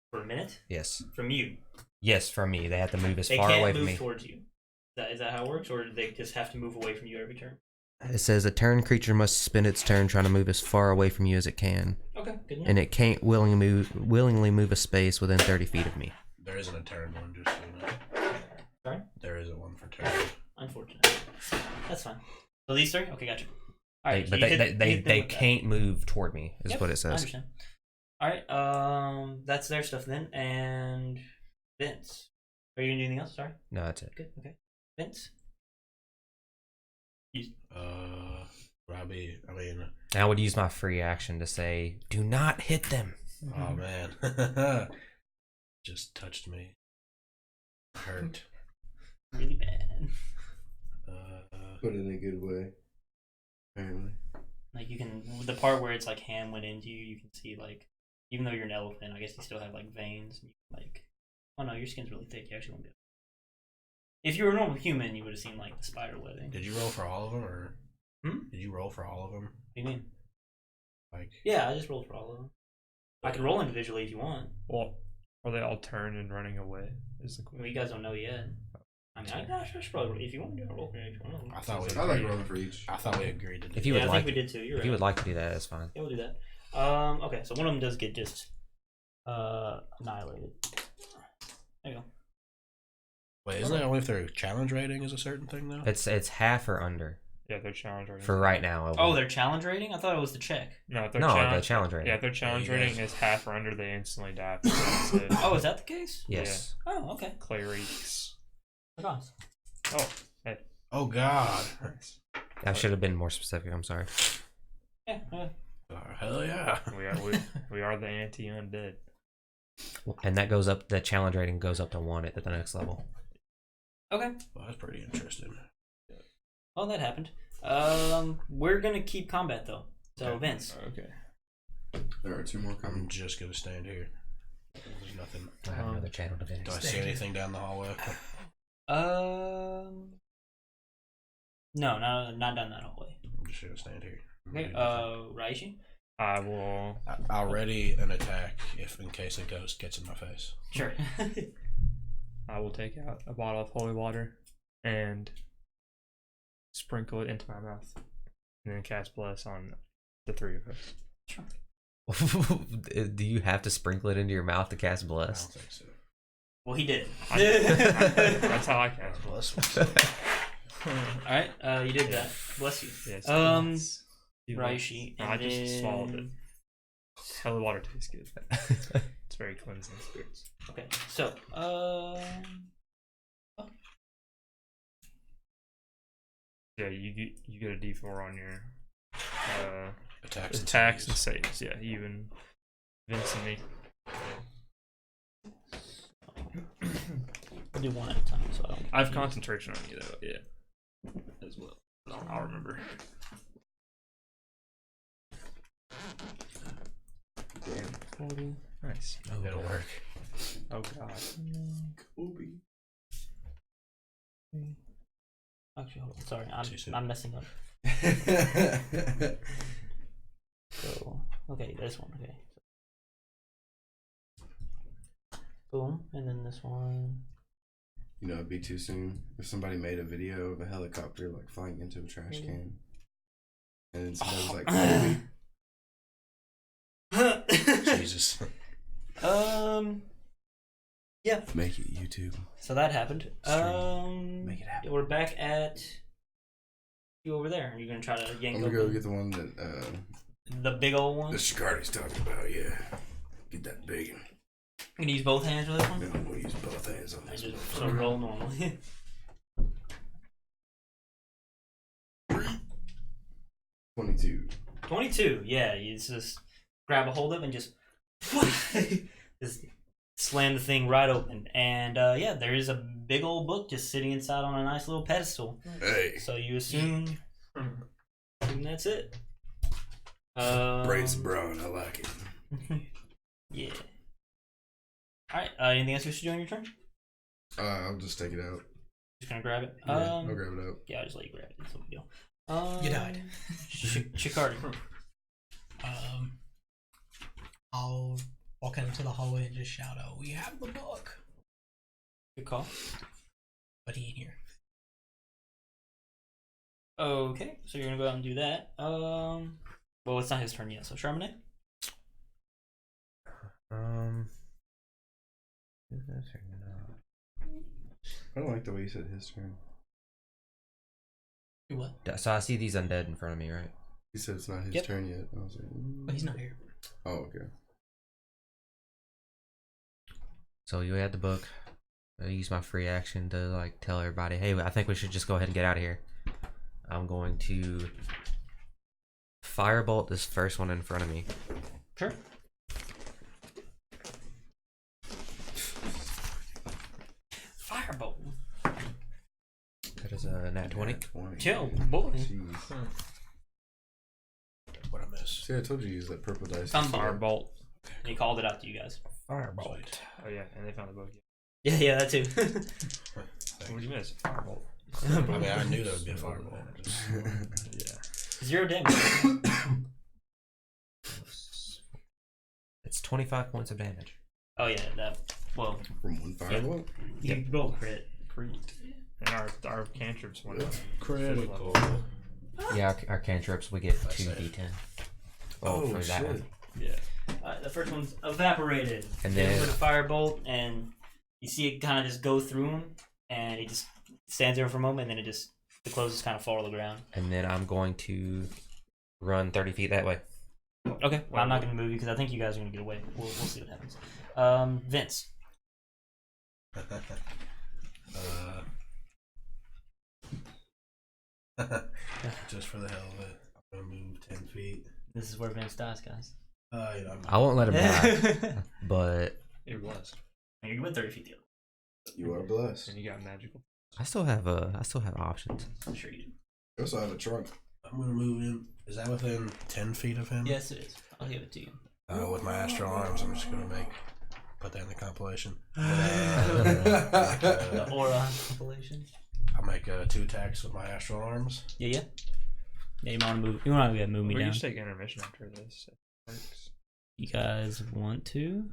S2: For a minute
S3: Yes.
S2: from you.
S3: Yes, from me. They have to move as
S2: They
S3: far
S2: can't
S3: away from
S2: move
S3: me.
S2: towards you. Is that how it works, or do they just have to move away from you every turn?
S3: It says a turn creature must spend its turn trying to move as far away from you as it can,
S2: Okay, good enough.
S3: and it can't willingly move a space within 30 feet of me.
S5: There isn't a turn one, just so you know.
S2: Sorry?
S5: There isn't one for turn.
S2: Unfortunate. That's fine. So these three? Okay, gotcha. All right,
S3: But
S2: so you hit them
S3: they
S2: with that.
S3: can't move toward me, is
S2: Yep,
S3: what it
S2: I
S3: says.
S2: understand. All right, that's their stuff then. And Vince, are you gonna do anything else? Sorry.
S3: No, that's it.
S2: Good. Okay. Vince.
S5: Robbie, I mean,
S3: I would use my free action to say, do not hit them.
S5: oh man. Just touched me. Hurt.
S2: Really bad.
S4: But in a good way. Apparently.
S2: Like you can, the part where it's like hand went into you, you can see like, even though you're an elephant, I guess you still have like veins. And you can, like, oh no, your skin's really thick. You actually won't be able. If you were a normal human, you would have seen like the spider webbing.
S5: Did you roll for all of them, or
S2: Hmm?
S5: did you roll for all of them?
S2: What do you mean?
S5: Like,
S2: Yeah, I just rolled for all of them. I can roll individually if you want.
S1: Well, are they all turned and running away? Is the
S2: Well,
S1: question.
S2: you guys don't know yet. I mean, I should probably, if you want to do a roll for each one of them.
S5: I thought we
S4: I like
S5: agreed.
S4: rolling for each.
S5: I thought we agreed to do
S3: If you
S2: Yeah,
S3: would
S2: I
S3: like,
S2: think we did too. You're
S3: if
S2: right.
S3: you would like to do that, that's fine.
S2: Yeah, we'll do that. Okay, so one of them does get just annihilated. There you go.
S5: Wait, isn't it only if their challenge rating is a certain thing though?
S3: It's half or under
S1: Yeah, they're challenge rating.
S3: for right now.
S2: Oh, their challenge rating? I thought it was the check.
S1: No, if their
S3: no,
S1: challenge,
S3: the challenge rating.
S1: Yeah, if their challenge
S5: you guys-
S1: rating is half or under, they instantly die. That's it.
S2: Oh, is that the case?
S3: Yes.
S2: Oh, okay.
S1: Clerics.
S2: Nice.
S1: Oh, hey.
S5: Oh God!
S1: Nice.
S3: I should have been more specific. I'm sorry.
S2: Yeah,
S5: Hell yeah!
S1: We are the anti-undead.
S3: And that goes up. The challenge rating goes up to 1 at the next level.
S2: okay.
S5: Well, that's pretty interesting.
S2: Well, that happened. We're gonna keep combat though. So
S5: Okay.
S2: Vince.
S1: Okay.
S4: There are 2 more
S5: I'm
S4: coming.
S5: just gonna stand here. There's nothing.
S3: I have another channel to finish.
S5: Do I see anything down the hallway?
S2: No, not down that hallway.
S5: I'm just gonna stand here.
S2: Okay. Raishi.
S1: I will.
S5: I'll ready an attack if in case a ghost gets in my face.
S2: Sure.
S1: I will take out a bottle of holy water and sprinkle it into my mouth, and then cast bless on the 3 of us.
S3: Do you have to sprinkle it into your mouth to cast
S5: I
S3: bless?
S5: don't think so.
S2: Well, he did.
S1: That's how I cast bless.
S2: All right. You did that. Bless you.
S1: Yes.
S2: Raishi.
S1: I
S2: And
S1: just swallowed it.
S2: then-
S1: Holy water tastes good. It's very cleansing spirits.
S2: Okay. So,
S1: Yeah, you get a D4 on your
S5: Attacks
S1: and saves. Yeah, you and Vince and me.
S2: we'll do one at a time. So I don't.
S1: I have concentration on you though. Yeah, as well. I'll remember.
S4: Damn.
S2: 40.
S1: Nice.
S5: It'll work.
S1: Oh god.
S4: Kobe.
S2: Actually, hold on. Sorry,
S5: Too soon.
S2: I'm messing up. So, okay, this one. Okay. Boom, and then this one.
S4: You know, it'd be too soon if somebody made a video of a helicopter like flying into a trash can, and then somebody was like, Kobe,
S5: Jesus.
S2: Yeah.
S4: make it YouTube.
S2: So that happened.
S4: Make it happen.
S2: We're back at you over there. You're gonna try to yank
S4: I'm gonna go
S2: open
S4: get the one that
S2: the big old one.
S4: the Shikardi's talking about. Yeah, get that big one.
S2: You gonna use both hands for this one?
S4: No, I'm gonna use both hands on
S2: I
S4: this.
S2: just so roll normally.
S4: 22.
S2: 22. Yeah, you just grab a hold of it and just just slam the thing right open. And yeah, there is a big old book just sitting inside on a nice little pedestal.
S4: Hey,
S2: So you assume that's it.
S4: brains brown. I like it.
S2: Yeah. All right. Anything else you should do on your turn?
S4: I'll just take it out.
S2: Just gonna grab it.
S4: Yeah, I'll grab it out.
S2: Yeah, I'll just let you grab it. It's no big deal.
S6: You died.
S2: Shikardi.
S6: I'll walk into the hallway and just shout out, "We have the book!"
S2: Good call.
S6: But he ain't here.
S2: Okay, so you're gonna go out and do that. Well, it's not his turn yet. So Charbonnet.
S3: Is that turn? No.
S4: I don't like the way you said his turn.
S6: Do what?
S3: So I see these undead in front of me, right?
S4: He said it's not his
S2: Yep.
S4: turn yet. I was like,
S6: But he's not here.
S4: Oh, okay.
S3: So you had the book. I use my free action to like tell everybody, hey, I think we should just go ahead and get out of here. I'm going to firebolt this first one in front of me.
S2: Sure. Firebolt.
S3: That is a nat 20.
S2: Yo, boy.
S4: Jeez.
S5: What I missed.
S4: See, I told you to use that purple dice.
S1: Firebolt.
S2: He called it out to you guys.
S5: Firebolt.
S1: Oh yeah, and they found the book.
S2: Yeah, that too.
S1: What did you miss? Firebolt.
S5: I mean, I knew that would be a fireball. Just,
S1: Yeah.
S2: 0 damage.
S3: It's 25 points of damage.
S2: Oh yeah, that. Well,
S4: From one fireball?
S2: you roll crit.
S1: And our cantrips went up.
S5: critical.
S3: Yeah, our cantrips, we get
S5: That's
S3: 2d10.
S4: Oh,
S3: for that
S4: shit.
S3: one.
S1: Yeah.
S2: The first one's evaporated.
S3: And
S2: Hit him
S3: then-
S2: with a firebolt, and you see it kind of just go through him, and he just stands there for a moment, and then the clothes just kind of fall to the ground.
S3: And then I'm going to run 30 feet that way.
S2: Okay, well, I'm not going to move you because I think you guys are going to get away. We'll see what happens. Vince.
S5: Just for the hell of it, I'm gonna move 10 feet.
S2: This is where Vince dies, guys.
S5: You know,
S3: I won't let him die, but
S1: It was.
S2: You went 30 feet the other.
S4: You are blessed.
S1: And you got magical.
S3: I still have options.
S2: I'm sure you do.
S4: You also have a trunk.
S5: I'm gonna move him. Is that within 10 feet of him?
S2: Yes, it is. I'll give it to you.
S5: With my astral arms, I'm just gonna put that in the compilation.
S2: The aura compilation.
S5: I'll make 2 attacks with my astral arms.
S2: Yeah. Yeah, you want to move? You want to move me
S1: We can
S2: down?
S1: just take intermission after this. If it works.
S2: You guys want to?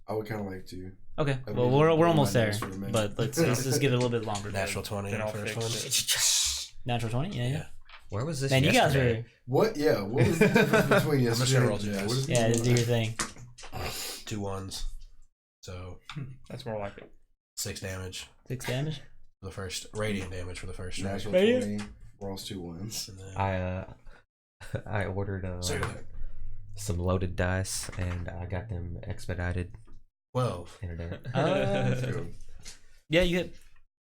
S4: I would kind of like to.
S2: Okay.
S4: I
S2: Well,
S4: mean,
S2: we're
S4: blow
S2: almost
S4: my
S2: there,
S4: nose for a minute.
S2: but let's give it a little bit longer.
S5: Natural 20
S1: Then
S5: on
S1: I'll
S5: the first
S1: fix
S5: one.
S1: it.
S2: Natural 20. Yeah.
S3: Where was this?
S2: Man, you guys
S3: yesterday?
S2: are.
S4: What? Yeah. What was the difference between
S5: I'm
S4: yesterday
S5: just gonna
S4: and
S5: roll two
S4: today?
S5: dice.
S4: What is
S2: Yeah, do your thing.
S5: 2 1s. So
S1: That's more like it.
S5: 6 damage
S2: 6 damage.
S5: for the first radiant damage for the first strike.
S4: Natural
S2: Right here?
S4: 20 rolls 2 ones.
S5: And then
S3: I ordered some loaded dice, and I got them expedited
S5: 12.
S3: in a day.
S4: Let's go.
S2: Yeah, you hit.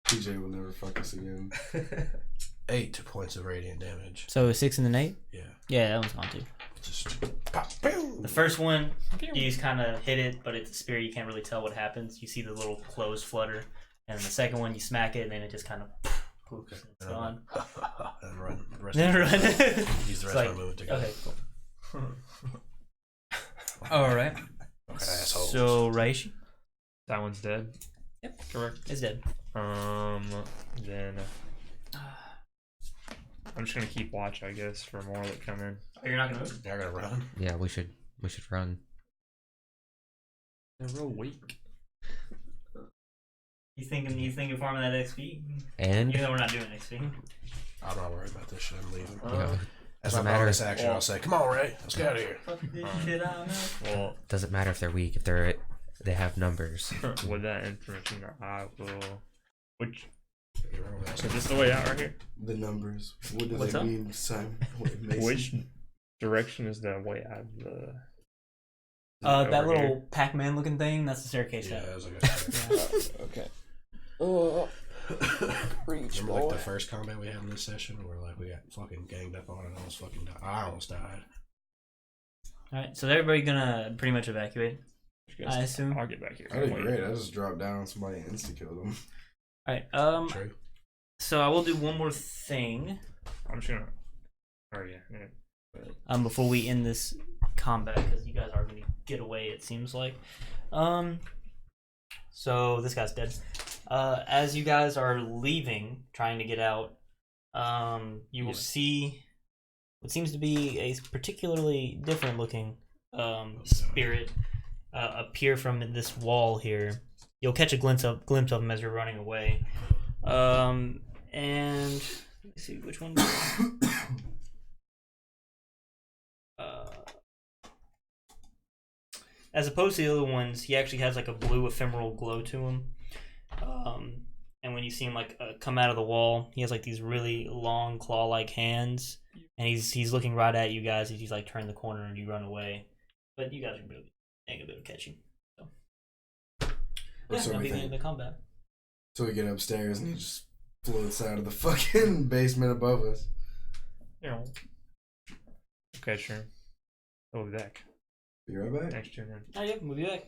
S4: TJ will never fuck us again.
S5: 8 points of radiant damage.
S2: So 6 and then 8.
S5: Yeah.
S2: Yeah, that one's gone too.
S5: Just pop, boom.
S2: The first one, you just kind of hit it, but it's a spirit. You can't really tell what happens. You see the little clothes flutter, and then the second one, you smack it, and then it just kind of poops. And it's gone.
S5: And run. The rest
S2: Then
S5: of
S2: run.
S5: Use the rest
S2: Like,
S5: of my move to go.
S2: okay, cool. All right.
S5: Assholes.
S2: So Raishi,
S1: That one's dead.
S2: Yep.
S1: Correct.
S2: it's dead.
S1: Then I'm just gonna keep watch, I guess, for more that come in.
S2: Oh, you're not gonna move.
S5: You're gonna run.
S3: Yeah, we should run.
S1: They're real weak.
S2: You thinking farming that XP?
S3: And
S2: Even though we're not doing XP.
S5: I'm not worried about this shit. I'm leaving.
S3: you know,
S5: As
S3: doesn't
S5: my
S3: matter.
S5: bonus action,
S1: Well-
S5: I'll say, "Come on, Ray, let's get out of here."
S2: Fuck this shit out, man.
S1: Well,
S3: doesn't matter if they're weak. If they have numbers.
S1: with that information, I will. Which
S5: That's
S1: is this the way out right here?
S4: The numbers. What do
S2: What's
S4: they
S2: up?
S4: mean, Simon? What, Mason?
S1: Which direction is the way out of the?
S2: That
S1: over
S2: little
S1: here?
S2: Pac-Man looking thing, that's the staircase.
S5: Yeah,
S2: out.
S5: it was like a
S1: Okay.
S5: Remember like the first combat we had in this session where like we got fucking ganged up on and I almost fucking died. I almost died.
S2: Alright, so everybody gonna pretty much evacuate. I assume.
S1: I'll get back here.
S4: I did
S1: Wait.
S4: great. I just dropped down on somebody and insta-killed them.
S2: Alright,
S5: True.
S2: so I will do one more thing
S1: I'm just gonna. Oh yeah.
S2: before we end this combat because you guys are gonna get away, it seems like. So this guy's dead. As you guys are leaving, trying to get out, you will see what seems to be a particularly different looking spirit appear from this wall here. You'll catch a glimpse of him as you're running away. And let me see which one. As opposed to the other ones, he actually has like a blue ephemeral glow to him. And when you see him like come out of the wall, he has like these really long claw-like hands, and he's looking right at you guys. He's like turn the corner and you run away, but you guys are really ain't gonna be able to catch him. So
S4: What's
S2: that'll be the
S4: everything?
S2: end of the combat.
S4: So we get upstairs and he just floats out of the fucking basement above us.
S1: Okay, sure. We'll be back.
S4: Be right back.
S1: Next turn.
S2: Oh, yeah, we'll be back.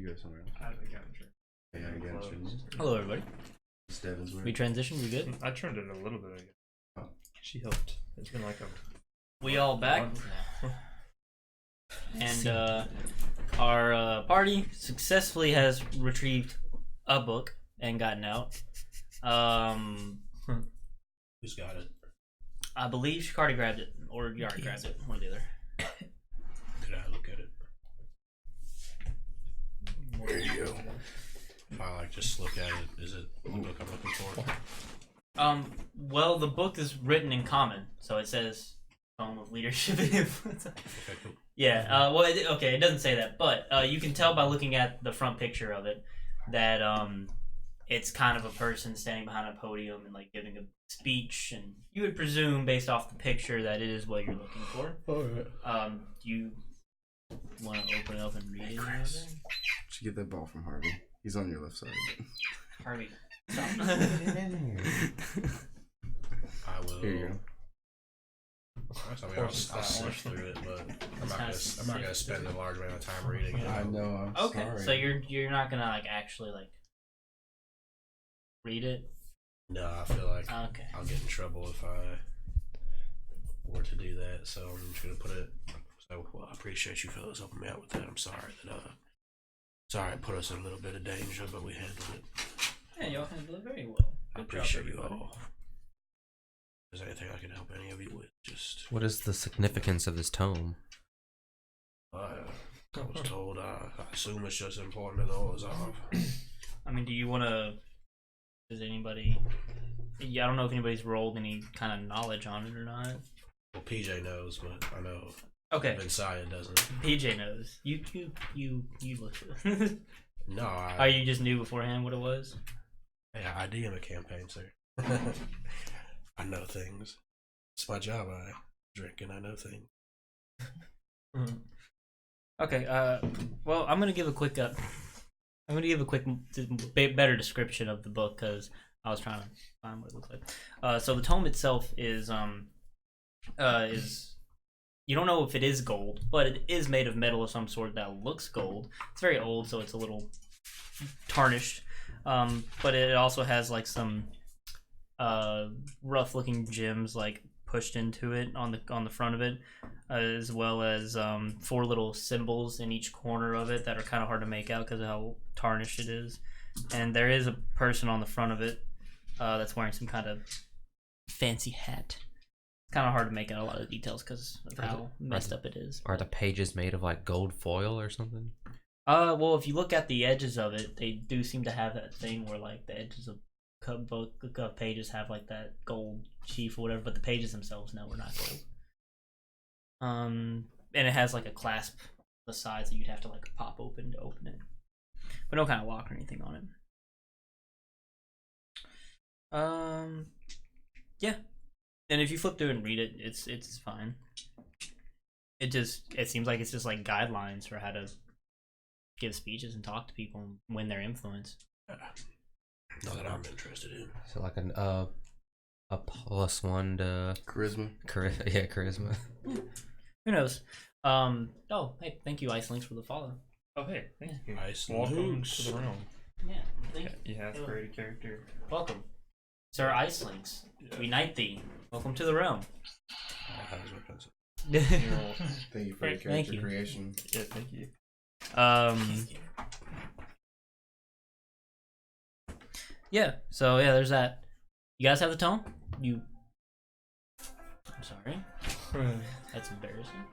S4: You go somewhere else.
S1: I haven't gotten sure.
S4: Yeah, I got you.
S2: Hello, everybody.
S4: It's Devin's
S2: We
S4: word.
S2: transitioned. We good?
S1: I turned it a little bit. I guess.
S4: Oh.
S1: She helped. It's been like a.
S2: We all back. And our party successfully has retrieved a book and gotten out.
S5: Who's got it?
S2: I believe Shikardi grabbed it, or Yari grabbed it, one or the other.
S5: Could I look at it?
S4: There you go.
S5: If I like just look at it, is it the book I'm looking for?
S2: Well, the book is written in common, so it says Tome of Leadership and Influence.
S5: Okay, cool.
S2: Yeah, well, it doesn't say that, but you can tell by looking at the front picture of it that it's kind of a person standing behind a podium and like giving a speech, and you would presume based off the picture that it is what you're looking for.
S5: Alright.
S2: Do you want to open it up and read it?
S4: Chris. Should get that ball from Harvey. He's on your left side.
S2: Harvey, stop.
S5: I will.
S4: Here you go.
S5: I'll sift through it, but I'm not gonna spend a large amount of time reading it.
S4: I know. I'm
S2: Okay,
S4: sorry.
S2: so you're not gonna like actually like read it.
S5: No, I feel like
S2: Okay.
S5: I'll get in trouble if I were to do that. So I'm just gonna put it. So well, I appreciate you fellas helping me out with that. I'm sorry that it put us in a little bit of danger, but we handled it.
S2: Yeah, y'all handled it very well.
S5: I
S2: Good
S5: appreciate
S2: job,
S5: you
S2: everybody.
S5: all. Is there anything I can help any of you with? Just
S3: What is the significance of this tome?
S5: I was told. I assume it's just important to know as of.
S2: I mean, do you want to? Does anybody? Yeah, I don't know if anybody's rolled any kind of knowledge on it or not.
S5: Well, PJ knows, but I know
S2: Okay,
S5: Vincaya doesn't.
S2: PJ knows. You looked at it.
S5: No,
S2: Oh, you just knew beforehand what it was?
S5: Yeah, I DM a campaign, sir. I know things. It's my job. I drink and I know things.
S2: Okay. Well, I'm gonna give a quick better description of the book because I was trying to find what it looks like. So the tome itself is you don't know if it is gold, but it is made of metal of some sort that looks gold. It's very old, so it's a little tarnished. But it also has like some rough-looking gems like pushed into it on the front of it, as well as 4 little symbols in each corner of it that are kind of hard to make out because of how tarnished it is. And there is a person on the front of it that's wearing some kind of fancy hat. It's kind of hard to make out a lot of the details because of how messed up it is.
S3: Are the pages made of like gold foil or something?
S2: Well, if you look at the edges of it, they do seem to have that thing where like the edges of both pages have like that gold sheath or whatever, but the pages themselves, no, were not gold. And it has like a clasp on the sides that you'd have to like pop open to open it, but no kind of lock or anything on it. Yeah. And if you flip through and read it, it's fine. It seems like it's just like guidelines for how to give speeches and talk to people and win their influence.
S5: Not that I'm interested in.
S3: So like a +1 to
S4: Charisma.
S3: charisma.
S2: Who knows? Oh, hey, thank you, Icelinks, for the follow.
S1: Oh hey, thank you.
S5: Ice
S1: Welcome
S5: Links.
S1: to the realm.
S2: Yeah, thank you.
S1: You have created a character.
S2: Welcome, Sir Icelinks. We knight thee. Welcome to the realm.
S5: How's my pencil?
S4: Thank you for your
S2: Thank
S4: character
S2: you.
S4: creation.
S1: Yeah, thank you.
S2: Yeah. So yeah, there's that. You guys have the tome? I'm sorry. That's embarrassing.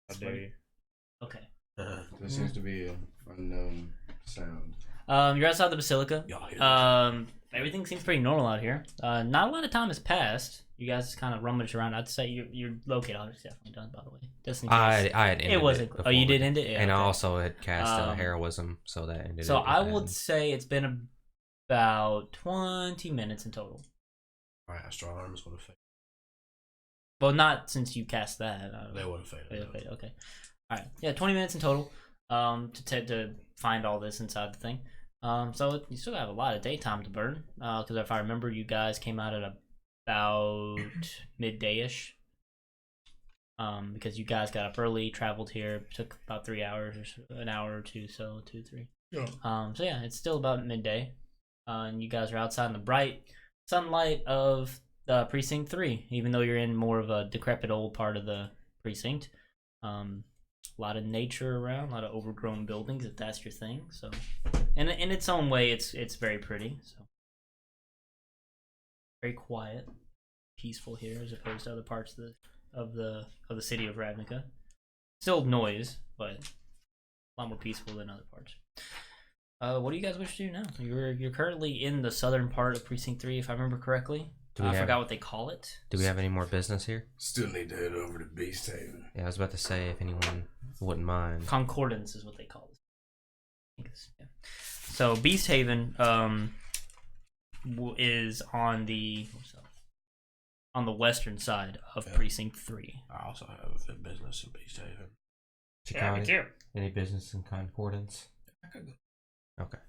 S1: How dare you?
S2: Okay.
S4: There seems to be an unknown sound.
S2: You're outside the Basilica.
S5: Y'all hear that?
S2: Everything seems pretty normal out here. Not a lot of time has passed. You guys kind of rummaged around. I'd say your locate is definitely done, by the way. Just in case.
S3: I had ended
S2: It wasn't.
S3: before
S2: Oh, you
S3: we-
S2: did end it? Yeah,
S3: and I
S2: okay.
S3: also had cast
S2: Um,
S3: heroism, so that ended.
S2: So
S3: it
S2: I
S3: with
S2: would
S3: that.
S2: say it's been about 20 minutes in total.
S5: My astral arms would have failed.
S2: Well, not since you cast that.
S5: They would have failed.
S2: Okay. All right. Yeah, 20 minutes in total. To find all this inside the thing. So you still have a lot of daytime to burn. Because if I remember, you guys came out at about midday-ish. because you guys got up early, traveled here, took about 3 hours, or an hour or two, so 2, 3.
S5: Yeah.
S2: So yeah, it's still about midday, and you guys are outside in the bright sunlight of Precinct 3, even though you're in more of a decrepit old part of the precinct. A lot of nature around, a lot of overgrown buildings, if that's your thing. So, and in its own way, it's very pretty. So, very quiet, peaceful here, as opposed to other parts of the city of Ravnica. Still noise, but a lot more peaceful than other parts. What do you guys wish to do now? You're currently in the southern part of Precinct 3, if I remember correctly. I forgot what they call it.
S3: Do we have any more business here?
S4: Still need to head over to Beast Haven.
S3: Yeah, I was about to say if anyone wouldn't mind.
S2: Concordance is what they call it. Yeah. So Beast Haven is on the western side of Precinct 3.
S5: I also have a fit business in Beast Haven.
S1: Yeah, me too.
S3: Any business in Concordance?
S5: I could go.
S3: Okay.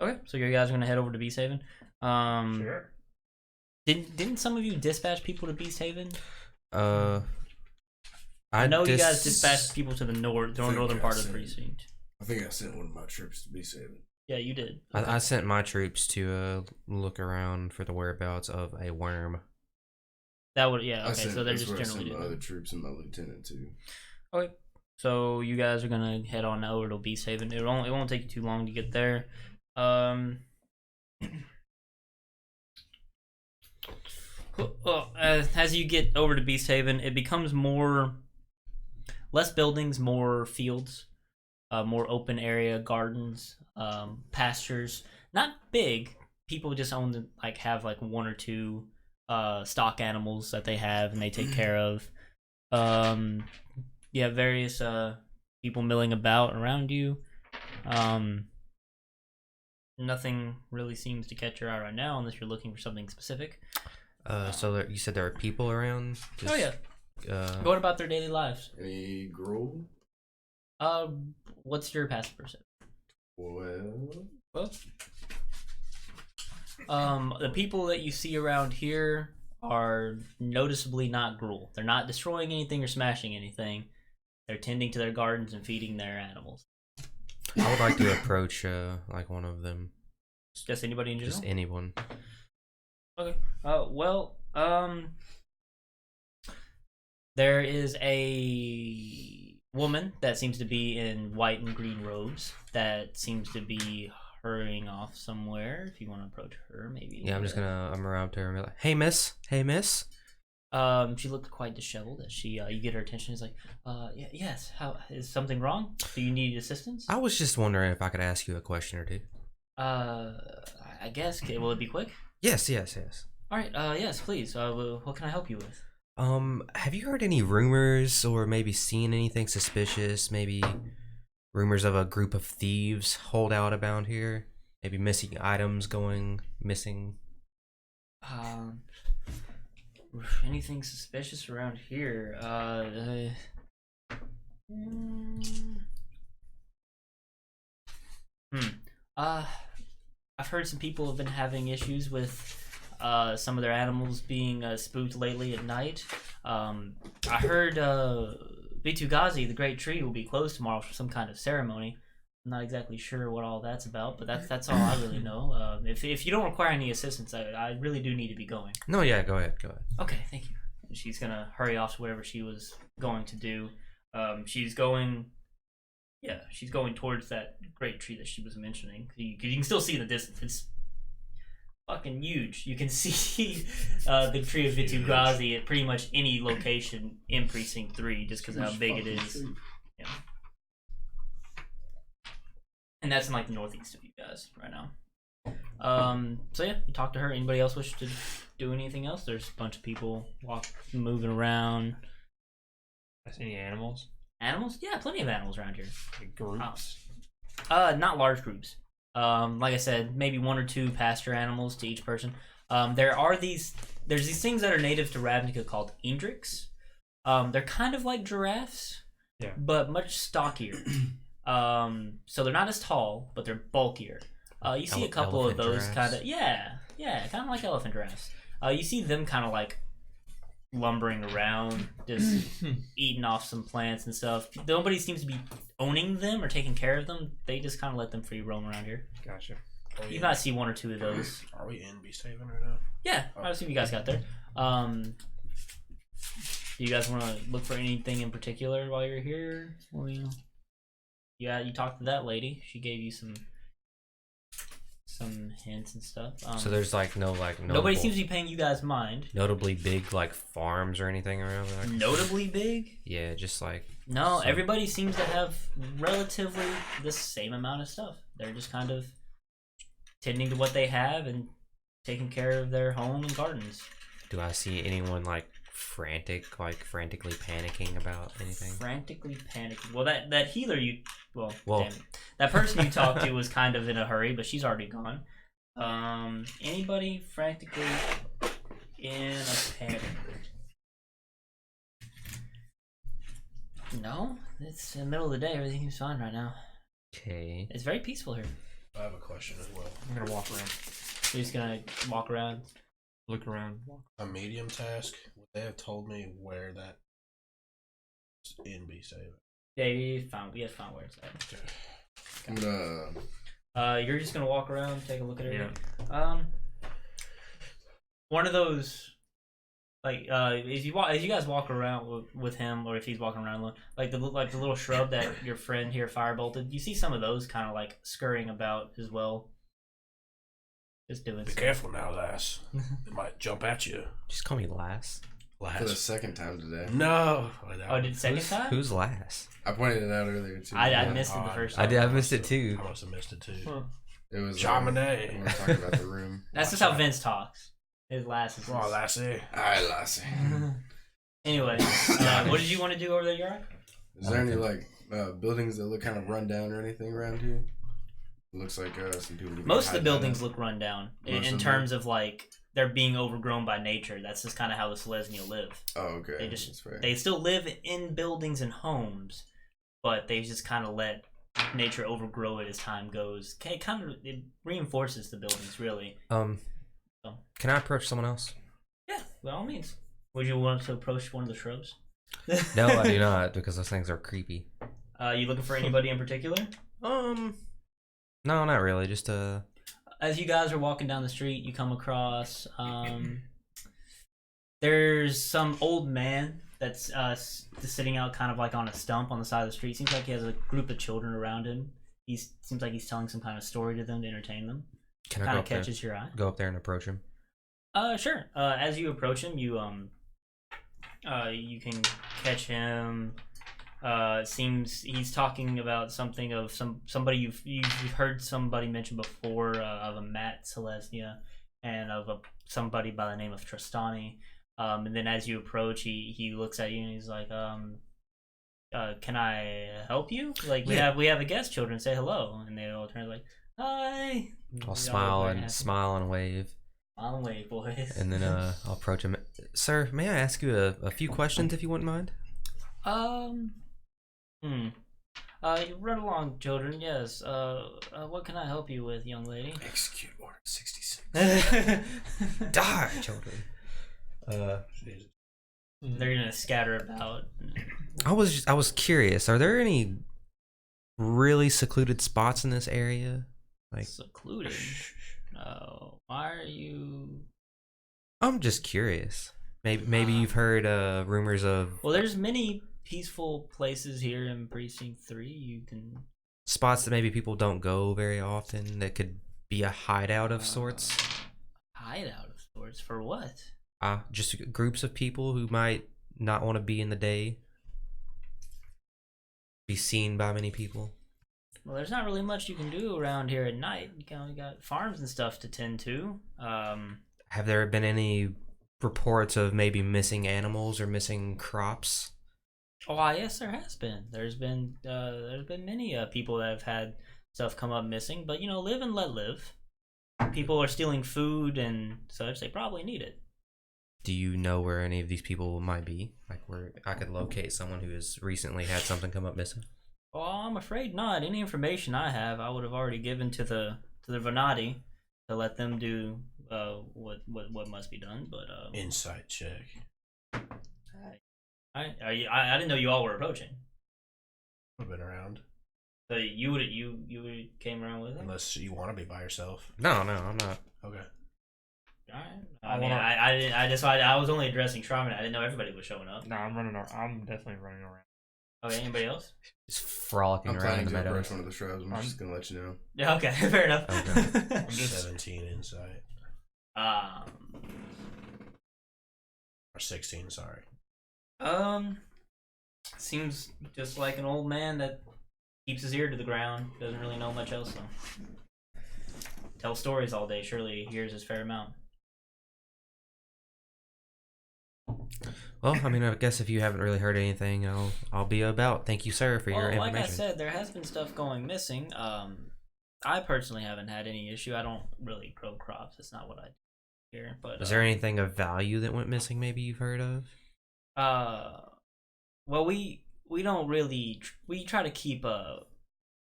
S2: Okay, so you guys are gonna head over to Beast Haven.
S1: Sure.
S2: Didn't some of you dispatch people to Beast Haven?
S3: I
S2: know you guys dispatched people to the northern part of the
S4: I
S2: precinct.
S4: I think I sent one of my troops to Beast Haven.
S2: Yeah, you did.
S3: I sent my troops to look around for the whereabouts of a worm.
S2: That would Okay,
S4: That's
S2: so they're just
S4: where I
S2: generally
S4: sent my
S2: doing
S4: other
S2: that.
S4: troops and my lieutenant too.
S2: Okay, so you guys are gonna head on over to Beast Haven. It won't take you too long to get there. As you get over to Beast Haven, it becomes less buildings, more fields, more open area, gardens, pastures. Not big. People just have one or two stock animals that they have and they take care of. You have various people milling about around you. Nothing really seems to catch your eye right now unless you're looking for something specific.
S3: So you said there are people around?
S2: Oh yeah. Going about their daily lives.
S4: Any gruel?
S2: What's your passive perception?
S4: Well,
S2: the people that you see around here are noticeably not gruel. They're not destroying anything or smashing anything. They're tending to their gardens and feeding their animals.
S3: I would like to approach one of them.
S2: Just anybody in general?
S3: Just anyone.
S2: Okay. There is a woman that seems to be in white and green robes that seems to be hurrying off somewhere. If you want to approach her, maybe.
S3: Yeah, I'm around to her and be like, "Hey, miss. Hey, miss."
S2: She looked quite disheveled as you get her attention. It's like, yes. How is something wrong? Do you need assistance?
S3: I was just wondering if I could ask you a question or two.
S2: I guess. Okay, will it be quick?
S3: Yes.
S2: All right. Yes, please. What can I help you with?
S3: Have you heard any rumors or maybe seen anything suspicious? Maybe rumors of a group of thieves hold out about here? Maybe missing items going missing?
S2: Anything suspicious around here? I've heard some people have been having issues with some of their animals being spooked lately at night. I heard Vitugazi, the great tree, will be closed tomorrow for some kind of ceremony. I'm not exactly sure what all that's about, but that's all I really know. If you don't require any assistance, I really do need to be going.
S3: No, yeah, go ahead.
S2: Okay, thank you. She's gonna hurry off to whatever she was going to do. She's going towards that great tree that she was mentioning. You can still see in the distance. It's fucking huge. You can see the tree of Vitugazi at pretty much any location in Precinct 3 just because of how big it is. Yeah. And that's in the northeast of you guys right now. So yeah, you talk to her. Anybody else wish to do anything else? There's a bunch of people moving around.
S1: Any animals?
S2: Animals? Yeah, plenty of animals around here.
S1: Like groups?
S2: Not large groups. Like I said, maybe one or two pasture animals to each person. There's these things that are native to Ravnica called Indrix. They're kind of like giraffes,
S1: yeah,
S2: but much stockier. So they're not as tall, but they're bulkier. You see a couple of those kind of kind of like elephant giraffes. You see them kind of lumbering around, just eating off some plants and stuff. Nobody seems to be owning them or taking care of them. They just kind of let them free roam around here.
S1: Gotcha.
S2: You might see one or two of those.
S5: Are we in Beast Haven right now?
S2: Yeah, I assume you guys got there. Do you guys want to look for anything in particular while you're here? Well, you talked to that lady. She gave you some hints and stuff.
S3: So there's like no
S2: nobody seems to be paying you guys mind.
S3: notably big like farms or anything around there.
S2: Notably big?
S3: Yeah, just like
S2: No, everybody seems to have relatively the same amount of stuff. They're just kind of tending to what they have and taking care of their home and gardens.
S3: Do I see anyone like frantically panicking about anything?
S2: Frantically panicking. Well, that healer well,
S3: Well-
S2: damn it. That person you talked to was kind of in a hurry, but she's already gone. Anybody frantically in a panic? No, it's in the middle of the day. Everything seems fine right now.
S3: Okay.
S2: It's very peaceful here.
S5: I have a question as well.
S1: I'm gonna walk around,
S2: You're just gonna walk around.
S1: look around, walk.
S5: A medium task. Would they have told me where that is in Beast Haven?
S2: Yeah, you found where it's at.
S5: Okay.
S4: I'm gonna.
S2: You're just gonna walk around, take a look at it.
S1: Yeah.
S2: One of those, like, as you guys walk around with him, or if he's walking around alone, like the little shrub that your friend here firebolted, you see some of those kind of like scurrying about as well. Just doing.
S5: Be careful now, lass. It might jump at you.
S3: Just call me Lass.
S4: For the
S5: Lass.
S4: second time today.
S5: No.
S2: Oh, did second time?
S3: Who's Lass?
S4: I pointed it out earlier too.
S2: I missed it the first time.
S3: I missed it too.
S5: I must have missed it too.
S2: Huh.
S4: It was.
S5: Chardonnay.
S4: We were talking about the room.
S2: That's just how Vince talks. His last is.
S5: Come on, lassie.
S4: Alright, lassie.
S2: Anyway, what did you want to do over there, Yara?
S4: Is there any like buildings that look kind of run down or anything around here? It looks like some people.
S2: Most of the buildings look run down
S4: Most
S2: in
S4: of
S2: terms of like they're being overgrown by nature. That's just kind of how the Selesnya live.
S4: Oh, okay.
S2: They
S4: That's
S2: just
S4: fair.
S2: they still live in buildings and homes, but they just kind of let nature overgrow it as time goes. It reinforces the buildings really.
S3: Can I approach someone else?
S2: Yeah, by all means. Would you want to approach one of the shrubs?
S3: No, I do not, because those things are creepy.
S2: You looking for anybody in particular?
S3: No, not really. Just
S2: As you guys are walking down the street, you come across there's some old man that's sitting out kind of like on a stump on the side of the street. Seems like he has a group of children around him. Seems like he's telling some kind of story to them to entertain them.
S3: can I
S2: Kind
S3: go
S2: of
S3: up there?
S2: catches your eye.
S3: Go up there and approach him.
S2: Sure. As you approach him, you can catch him. Seems he's talking about something of somebody you've heard somebody mention before of a Matt Selesnya and of somebody by the name of Tristani. And then as you approach, he looks at you and he's like, "Can I help you? Like we have a guest. Children, say hello." And they all turn like, "Hi."
S3: I'll
S2: They're all very happy.
S3: smile and wave,
S2: Smile and wave, boys.
S3: and then I'll approach him. Sir, may I ask you a few questions if you wouldn't mind?
S2: You run along, children. Yes. What can I help you with, young lady?
S4: Execute Order 66.
S3: Die, children.
S2: They're gonna scatter about.
S3: I was curious. Are there any really secluded spots in this area? Like,
S2: Secluded. Why are you?
S3: I'm just curious. Maybe you've heard rumors of
S2: Well, there's many peaceful places here in Precinct 3. You can.
S3: spots that maybe people don't go very often that could be a hideout of sorts.
S2: Hideout of sorts for what?
S3: Just groups of people who might not want to be in the day, be seen by many people.
S2: Well, there's not really much you can do around here at night. You got farms and stuff to tend to.
S3: Have there been any reports of maybe missing animals or missing crops?
S2: Oh, yes, there has been. There's been many people that have had stuff come up missing. But live and let live. People are stealing food and such. They probably need it.
S3: Do you know where any of these people might be? Like where I could locate someone who has recently had something come up missing?
S2: Oh, I'm afraid not. Any information I have, I would have already given to the Venati to let them do what must be done. But
S5: Insight check.
S2: Alright, I didn't know you all were approaching.
S5: I've been around.
S2: So you came around with it?
S5: Unless you want to be by yourself.
S3: No, I'm not.
S5: Okay.
S2: Alright. I was only addressing Shravan. I didn't know everybody was showing up.
S1: No, I'm definitely running around.
S2: Okay, anybody else?
S3: Just frolicking
S4: I'm
S3: around
S4: planning
S3: in the
S4: to approach
S3: meadows.
S4: one of the shrubs. I'm just gonna let you know.
S2: Yeah, okay, fair enough.
S3: Okay.
S1: I'm just
S5: 17 insight. Or 16, sorry.
S2: Seems just like an old man that keeps his ear to the ground. Doesn't really know much else, though. Tells stories all day. Surely he hears his fair amount.
S3: Well, I mean, I guess if you haven't really heard anything, I'll be about. Thank you, sir, for your
S2: Well, like
S3: information.
S2: I said, there has been stuff going missing. I personally haven't had any issue. I don't really grow crops. It's not what I do here. But
S3: Is there anything of value that went missing? Maybe you've heard of?
S2: well, we don't really. We try to keep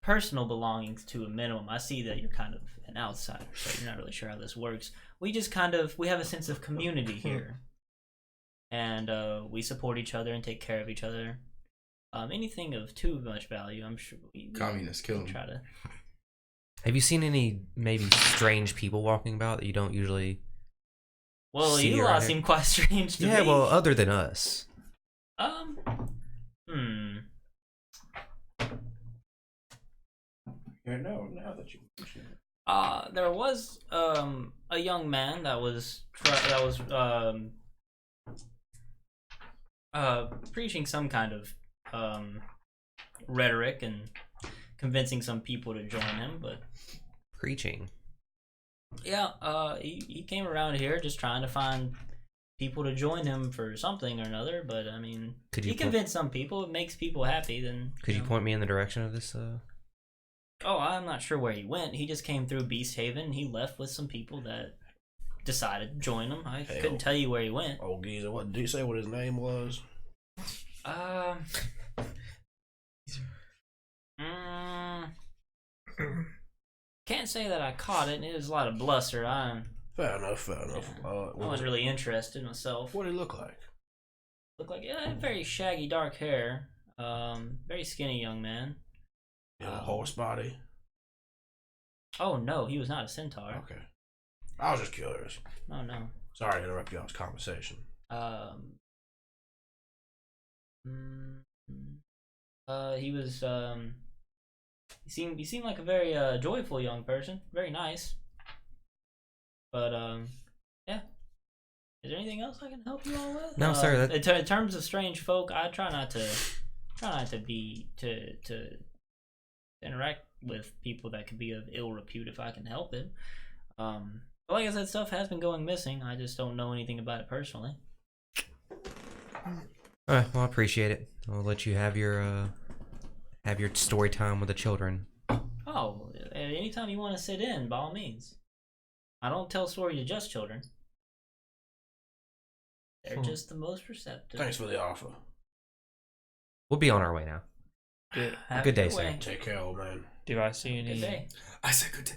S2: personal belongings to a minimum. I see that you're kind of an outsider, so you're not really sure how this works. We just we have a sense of community here, and we support each other and take care of each other. Anything of too much value, I'm sure we
S4: Communists kill them.
S2: try to.
S3: Have you seen any maybe strange people walking about that you don't usually?
S2: Well,
S3: See
S2: you
S3: around
S2: all
S3: here?
S2: seem quite strange to
S3: Yeah,
S2: me.
S3: well, other than us.
S4: Yeah, no, now that you mention it.
S2: There was a young man that was preaching some kind of rhetoric and convincing some people to join him, but
S3: Preaching.
S2: yeah, he came around here just trying to find people to join him for something or another. But I mean,
S3: Could
S2: he
S3: you
S2: convinced some people. It makes people happy. Then
S3: Could you
S2: know.
S3: point me in the direction of this?
S2: Oh, I'm not sure where he went. He just came through Beast Haven. He left with some people that decided to join him. I
S5: Hell.
S2: couldn't tell you where he went.
S5: Oh, geezer, what did you say? What his name was?
S2: Can't say that I caught it. It was a lot of bluster. I
S5: Fair enough. Fair enough.
S2: wasn't really interested myself.
S5: What did he look like?
S2: Looked like it had very shaggy dark hair. Very skinny young man.
S5: You know, horse body.
S2: Oh no, he was not a centaur.
S5: Okay. I was just curious.
S2: Oh no.
S5: Sorry to interrupt y'all's conversation.
S2: He was he seemed like a very joyful young person, very nice. But yeah. Is there anything else I can help you all with?
S3: No, sir.
S2: In terms of strange folk, I try not to interact with people that could be of ill repute if I can help it. But like I said, stuff has been going missing. I just don't know anything about it personally.
S3: Well, I appreciate it. I'll let you have your story time with the children.
S2: Oh, anytime you want to sit in, by all means. I don't tell stories to just children. They're just the most receptive.
S5: Thanks for the offer.
S3: We'll be on our way now.
S2: Have
S3: Good day,
S2: your
S3: sir.
S2: way.
S5: Take care, old man.
S1: Do I see any?
S2: Good day.
S4: I said good day.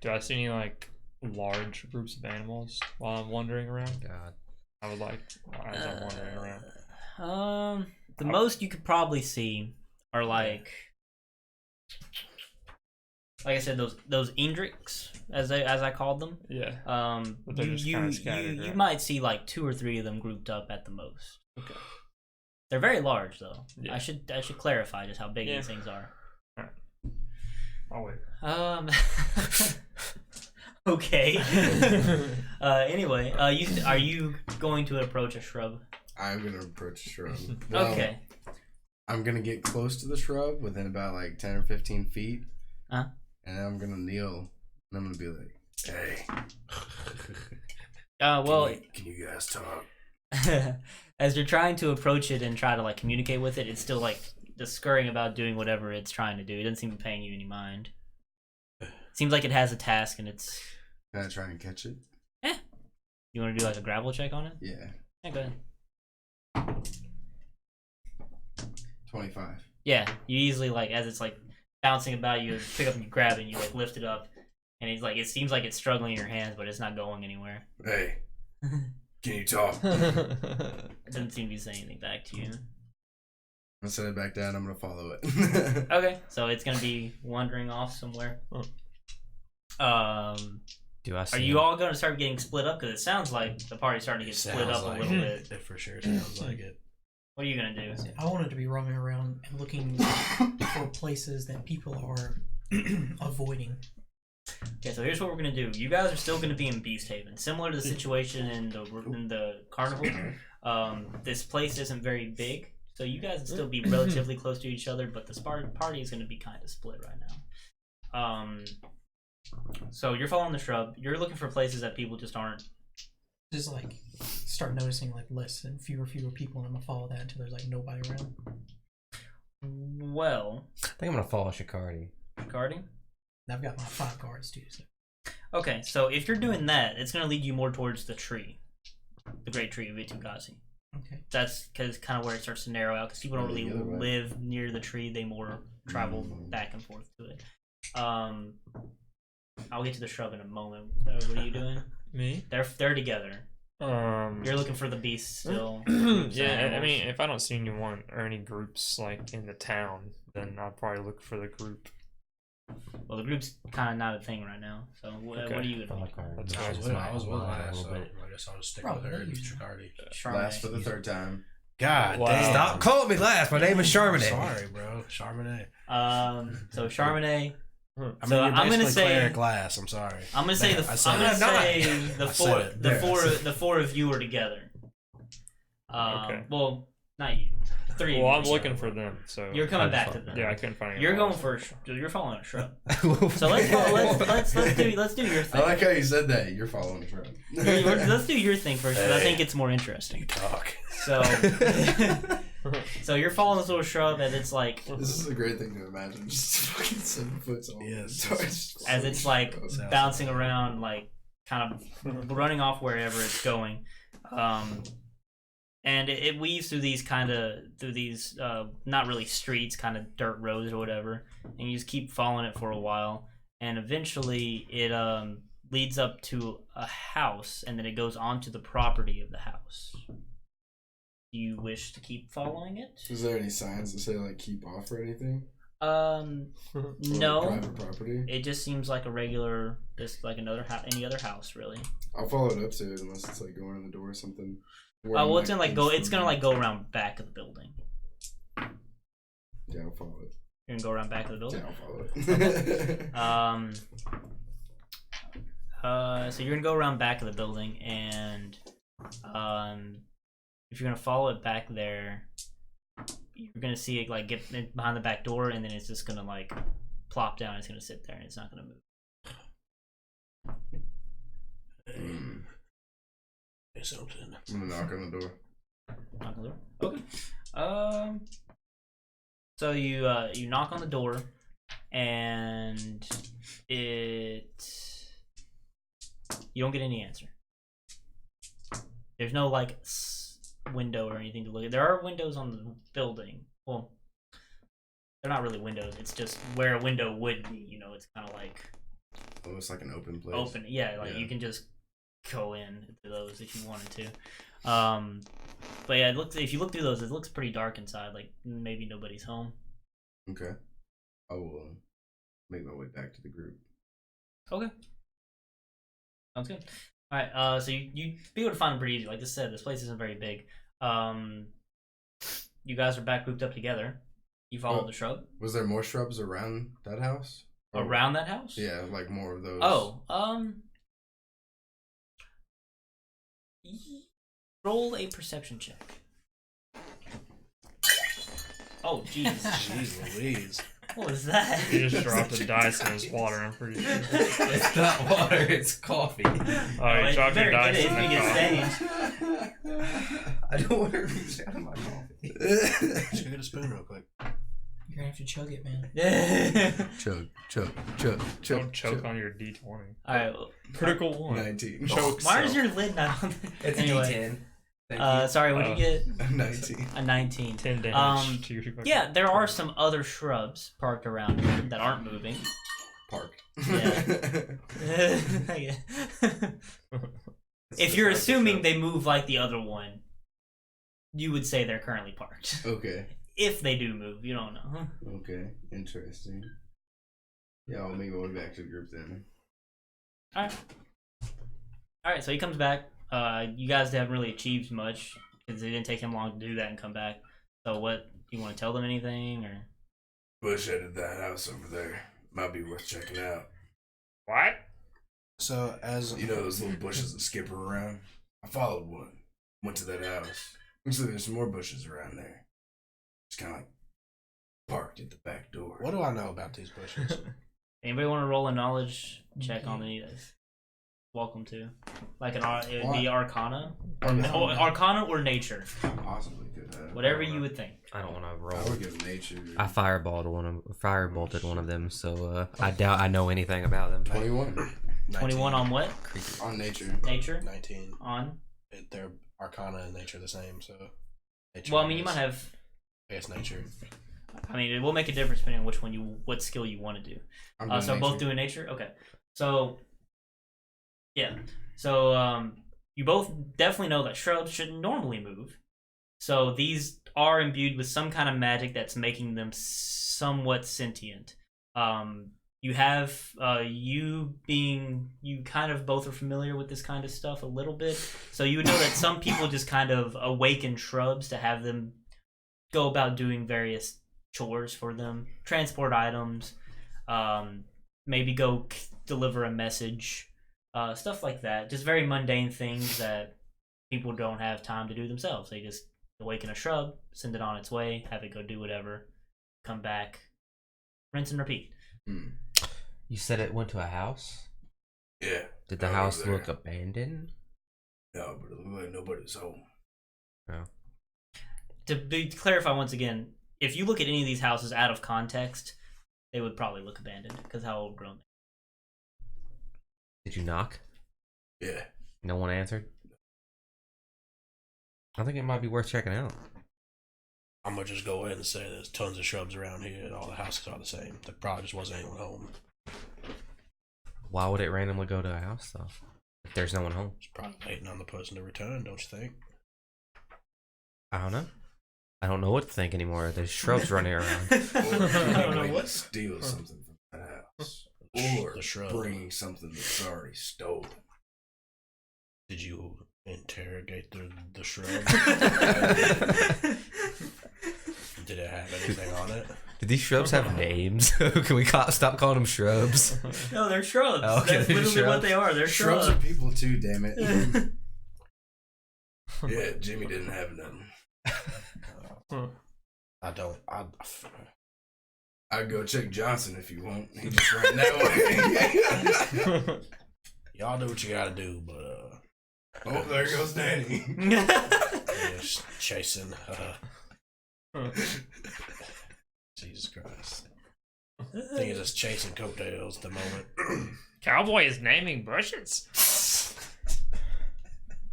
S1: Do I see any like large groups of animals while I'm wandering around?
S3: God.
S1: I would like as I'm wandering around.
S2: The most you could probably see are like I said, those Indriks, as I called them.
S1: Yeah. But they're just
S2: You
S1: kinda scattered, right?
S2: might see like 2 or 3 of them grouped up at the most.
S1: Okay.
S2: They're very large though.
S1: Yeah.
S2: I should clarify just how big these things are.
S1: I'll wait.
S2: Okay. Anyway, are you going to approach a shrub?
S4: I'm gonna approach the shrub. Well,
S2: Okay.
S4: I'm gonna get close to the shrub within about like 10 or 15 feet.
S2: Huh?
S4: And then I'm gonna kneel and I'm gonna be like, hey,
S2: Well,
S5: Can you guys talk?
S2: as you're trying to approach it and try to like communicate with it, it's still like just scurrying about doing whatever it's trying to do. It doesn't seem to be paying you any mind. Seems like it has a task and it's.
S4: can I try and catch it?
S2: You want to do like a gravel check on it?
S4: Yeah.
S2: Yeah, go ahead.
S4: 25.
S2: Yeah, you easily like as it's like bouncing about, you pick up and you grab it and you like lift it up, and it's like it seems like it's struggling in your hands, but it's not going anywhere.
S4: Hey, Can you talk?
S2: It doesn't seem to be saying anything back to you.
S4: I'll set it back down. I'm gonna follow it.
S2: Okay, so it's gonna be wandering off somewhere.
S3: Do I see
S2: Are you all gonna start getting split up? Because it sounds like the party's starting to get split up a little bit.
S5: It for sure sounds like it.
S2: What are you gonna do?
S6: I wanted to be roaming around and looking for places that people are avoiding.
S2: Okay, so here's what we're gonna do. You guys are still gonna be in Beast Haven, similar to the situation in the carnival. This place isn't very big, so you guys will still be relatively close to each other, but the party is gonna be kind of split right now. So you're following the shrub. You're looking for places that people just aren't.
S6: Just like start noticing like less and fewer people, and I'm gonna follow that until there's like nobody around.
S2: Well,
S3: I think I'm gonna follow Shikardi.
S2: guarding.
S6: And I've got my 5 guards too. So.
S2: Okay, so if you're doing that, it's gonna lead you more towards the tree, the great tree of Itugazi.
S6: Okay.
S2: That's because kind of where it starts to narrow out. Because people don't really live near the tree; they more travel back and forth to it. I'll get to the shrub in a moment. What are you doing?
S1: Me?
S2: They're together. You're looking for the beast still.
S1: Yeah, I mean, if I don't see anyone or any groups like in the town, then I'll probably look for the group.
S2: Well, the group's kind of not a thing right now. So what are you gonna do?
S1: That's
S5: I was with last, so
S3: bit.
S5: I guess I'll just stick
S6: Probably
S5: with her and
S6: usually.
S5: Shikardi.
S2: Charbonnet.
S4: Last for the 3rd time.
S5: God
S1: Wow.
S5: damn.
S3: Stop calling me last. My name is Charbonnet.
S5: Sorry, bro. Charbonnet.
S2: So Charbonnet.
S5: I mean,
S2: So
S5: you're
S2: I'm gonna
S5: basically
S2: say-
S5: cleric last. I'm sorry.
S2: I'm gonna say
S5: There, I said it.
S2: the
S5: I
S2: four
S5: said it. There, I said it.
S2: the four of you are together.
S1: Okay.
S2: Well, not you. 3 of
S1: Well,
S2: you.
S1: I'm looking for them, so
S2: You're coming back to them.
S1: yeah, I couldn't find any.
S2: You're going for. You're following a shrub. So let's do your
S4: I
S2: thing.
S4: like how you said that. You're following the trend.
S2: Let's do your thing first, because I think it's more interesting.
S5: Talk.
S2: So, so you're following this little shrub, and it's like
S4: This is a great thing to imagine. Just fucking 7 foot tall.
S5: Yes.
S2: as it's like
S5: Sounds
S2: bouncing
S5: like-
S2: around, like kind of running off wherever it's going. And it weaves through these not really streets, kind of dirt roads or whatever, and you just keep following it for a while, and eventually it leads up to a house, and then it goes onto the property of the house. Do you wish to keep following it?
S4: Is there any signs that say like keep off or anything? Or, like,
S2: No.
S4: private property.
S2: It just seems like a regular, just like any other house, really.
S4: I'll follow it up to it unless it's like going in the door or something.
S2: Well, it's gonna go around back of the building.
S4: Yeah, I'll follow it.
S2: You're gonna go around back of the building.
S4: Yeah, I'll follow it.
S2: So you're gonna go around back of the building, and if you're gonna follow it back there, you're gonna see it like get behind the back door, and then it's just gonna like plop down. It's gonna sit there, and it's not gonna move.
S5: Say something.
S4: I'm gonna knock on the door.
S2: Knock on the door. Okay. So you knock on the door, and you don't get any answer. There's no like window or anything to look at. There are windows on the building. Well, they're not really windows. It's just where a window would be. You know, it's kind of like
S4: Almost like an open place.
S2: open. Yeah, like
S4: Yeah.
S2: you can just go in to those if you wanted to. But yeah, if you look through those, it looks pretty dark inside. Like maybe nobody's home.
S4: Okay. I will make my way back to the group.
S2: Okay. Sounds good. All right. So you be able to find them pretty easy. Like I said, this place isn't very big. You guys are back grouped up together. You followed the shrub
S4: Was there more shrubs around that house? Or-
S2: around that house.
S4: Yeah, like more of those.
S2: Oh. Roll a perception check. Oh, jeez.
S5: Jeez Louise.
S2: What was that?
S1: He just dropped a dice in his water, I'm pretty sure.
S3: It's not water, it's coffee.
S1: Oh, you dropped your dice
S2: It's
S1: in
S2: gonna
S1: the
S2: get
S1: coffee.
S2: stained.
S3: I don't want to reach out of my coffee.
S5: Just go get a spoon real quick.
S6: You're gonna have to chug it, man.
S4: Chug.
S1: Don't choke on your D20.
S2: Alright, well,
S1: Critical one.
S4: 19.
S1: Choke
S2: why is
S1: self.
S2: your lid not on
S3: It's
S2: anyway,
S3: a D10. Thank you.
S2: sorry, what did you get?
S4: 19.
S2: A 19.
S1: 10 damage to your fucking-
S2: Yeah, there are some other shrubs parked around here that aren't moving.
S4: Park.
S2: Yeah. If you're assuming they move like the other one, you would say they're currently parked.
S4: Okay.
S2: If they do move, you don't know.
S4: Okay. Interesting. Yeah, I'll make my way back to the group then.
S2: Alright. Alright, so he comes back. You guys haven't really achieved much because it didn't take him long to do that and come back. So what, you want to tell them anything or?
S4: Bush headed that house over there. Might be worth checking out.
S1: What?
S5: So as
S4: You know those little bushes that skip around? I followed one. Went to that house. Looks like there's some more bushes around there. Just kind of like parked at the back door.
S5: what do I know about these bushes?
S2: Anybody want to roll a knowledge check on any of this? Welcome to. Like it would be Arcana. Arcana or Nature.
S4: Possibly could have.
S2: Whatever you would think.
S3: I don't want to
S4: I
S3: roll.
S4: would give nature.
S3: I firebolted one of them, so I doubt I know anything about them.
S4: 21.
S2: 21 on what?
S4: On nature.
S2: Nature?
S5: 19.
S2: On?
S5: They're Arcana and Nature the same, so. Nature
S2: Well, I mean, you
S5: is-
S2: might have.
S5: I guess Nature.
S2: I mean, it will make a difference depending on which one what skill you want to do.
S4: I'm doing
S2: So both
S4: nature.
S2: doing Nature? Okay. So, yeah. So, you both definitely know that shrubs shouldn't normally move. So these are imbued with some kind of magic that's making them somewhat sentient. You have you kind of both are familiar with this kind of stuff a little bit, so you would know that some people just kind of awaken shrubs to have them go about doing various chores for them, transport items, maybe go deliver a message, stuff like that. Just very mundane things that people don't have time to do themselves. They just awaken a shrub, send it on its way, have it go do whatever, come back, rinse and repeat.
S3: You said it went to a house?
S4: Yeah.
S3: Did the
S4: over
S3: house
S4: there.
S3: look abandoned?
S4: No, but it looked like nobody's home.
S3: No.
S2: To clarify once again, if you look at any of these houses out of context, they would probably look abandoned because how old grown.
S3: Did you knock?
S4: Yeah.
S3: No one answered? I think it might be worth checking out.
S5: I'm gonna just go ahead and say there's tons of shrubs around here and all the houses are the same. There probably just wasn't anyone home.
S3: Why would it randomly go to a house, though? If there's no one home?
S5: It's probably waiting on the person to return, don't you think?
S3: I don't know. I don't know what to think anymore. There's shrubs running around.
S4: Or
S2: I don't know
S4: anybody
S2: what.
S4: steal something from that house.
S5: The
S4: Or
S5: shrub.
S4: bringing something that's already stolen.
S5: Did you interrogate the shrub? Did it have anything on it?
S3: Do these shrubs have names? Can we stop calling them shrubs?
S2: No, they're shrubs.
S3: Oh, okay,
S2: That's
S3: they're
S2: literally what
S3: shrubs.
S2: they are. They're
S4: Shrubs
S2: shrubs.
S4: are people too, damn it. Yeah, Jimmy didn't have none. I'd go check Johnson if you want. He just ran that way.
S5: Y'all do what you gotta do, but
S4: Oh, there goes Danny.
S5: just chasing. Jesus Christ. I think it's just chasing coattails at the moment.
S1: Cowboy is naming bushes.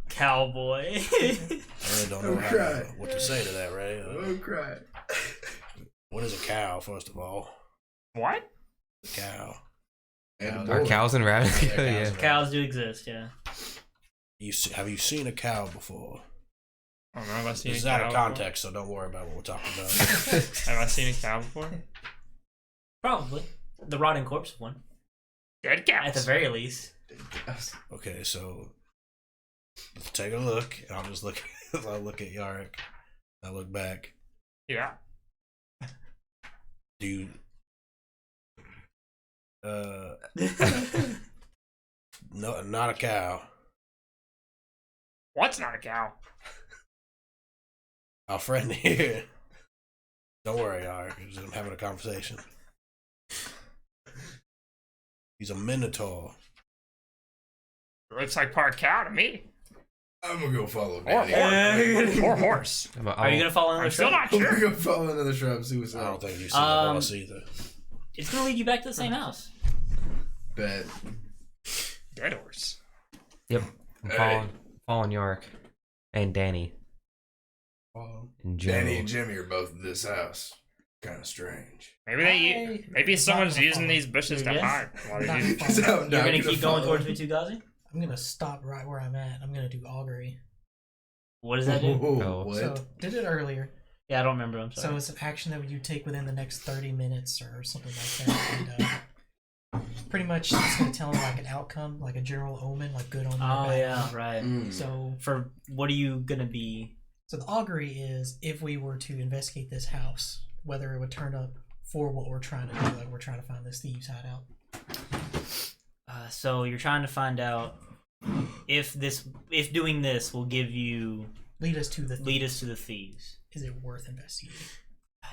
S2: Cowboy.
S5: I really don't know
S4: Oh, crap.
S5: what to say to that, Ray.
S4: Oh, crap.
S5: What is a cow, first of all?
S1: What?
S5: A cow.
S4: And
S3: Are cows in Ravnica?
S5: Yeah,
S3: Yeah.
S5: cows.
S2: Cows do exist, yeah.
S5: Have you seen a cow before?
S1: I don't know. Have I seen
S5: This is
S1: a
S5: out
S1: cow
S5: of
S1: before?
S5: context, so don't worry about what we're talking about.
S1: Have I seen a cow before?
S2: Probably. The rotting corpse one.
S1: Dead cows.
S2: At the very least.
S5: Okay, so let's take a look. And I'll just look. I'll look at Yarrick. I look back.
S1: Yeah.
S5: Do you? No, not a cow.
S1: What's not a cow?
S5: Our friend here. Don't worry, Yarrick. I'm having a conversation. He's a minotaur.
S1: Looks like part cow to me.
S4: I'm gonna go follow
S1: Or
S4: Danny.
S1: or horse.
S2: Are you gonna follow another
S1: I'm still
S2: shrub?
S1: not
S4: I'm gonna
S1: sure.
S4: go follow another shrub, see what's
S5: I don't
S4: up.
S5: think you've seen the horse either.
S2: It's gonna lead you back to the same house.
S4: Bet.
S1: Dead horse.
S3: Yep. I'm
S4: Hey.
S3: following Yark and Danny and Joe.
S4: Danny and Jimmy are both at this house. Kind of strange.
S1: Maybe someone's
S6: Not
S1: using
S6: follow.
S1: these bushes to
S2: Yeah.
S1: hide while they're
S6: Not
S1: using.
S6: follow.
S4: So I'm
S2: You're
S4: not
S2: gonna keep going
S4: follow.
S2: towards Mitsugazi?
S6: I'm gonna stop right where I'm at. I'm gonna do augury.
S2: What does that do?
S3: Oh.
S4: What?
S6: So did it earlier.
S2: Yeah, I don't remember. I'm
S6: So
S2: sorry.
S6: it's an action that you take within the next 30 minutes or something like that. And pretty much it's gonna tell like an outcome, like a general omen, like good omen. or
S2: Oh
S6: bad
S2: yeah,
S6: omen.
S2: right.
S4: Mm.
S6: So
S2: For what are you gonna be?
S6: So the augury is if we were to investigate this house, whether it would turn up for what we're trying to do, like we're trying to find this thieves hideout.
S2: So you're trying to find out if doing this will give you
S6: Lead us to the
S2: lead us to the thieves,
S6: Is it worth investigating?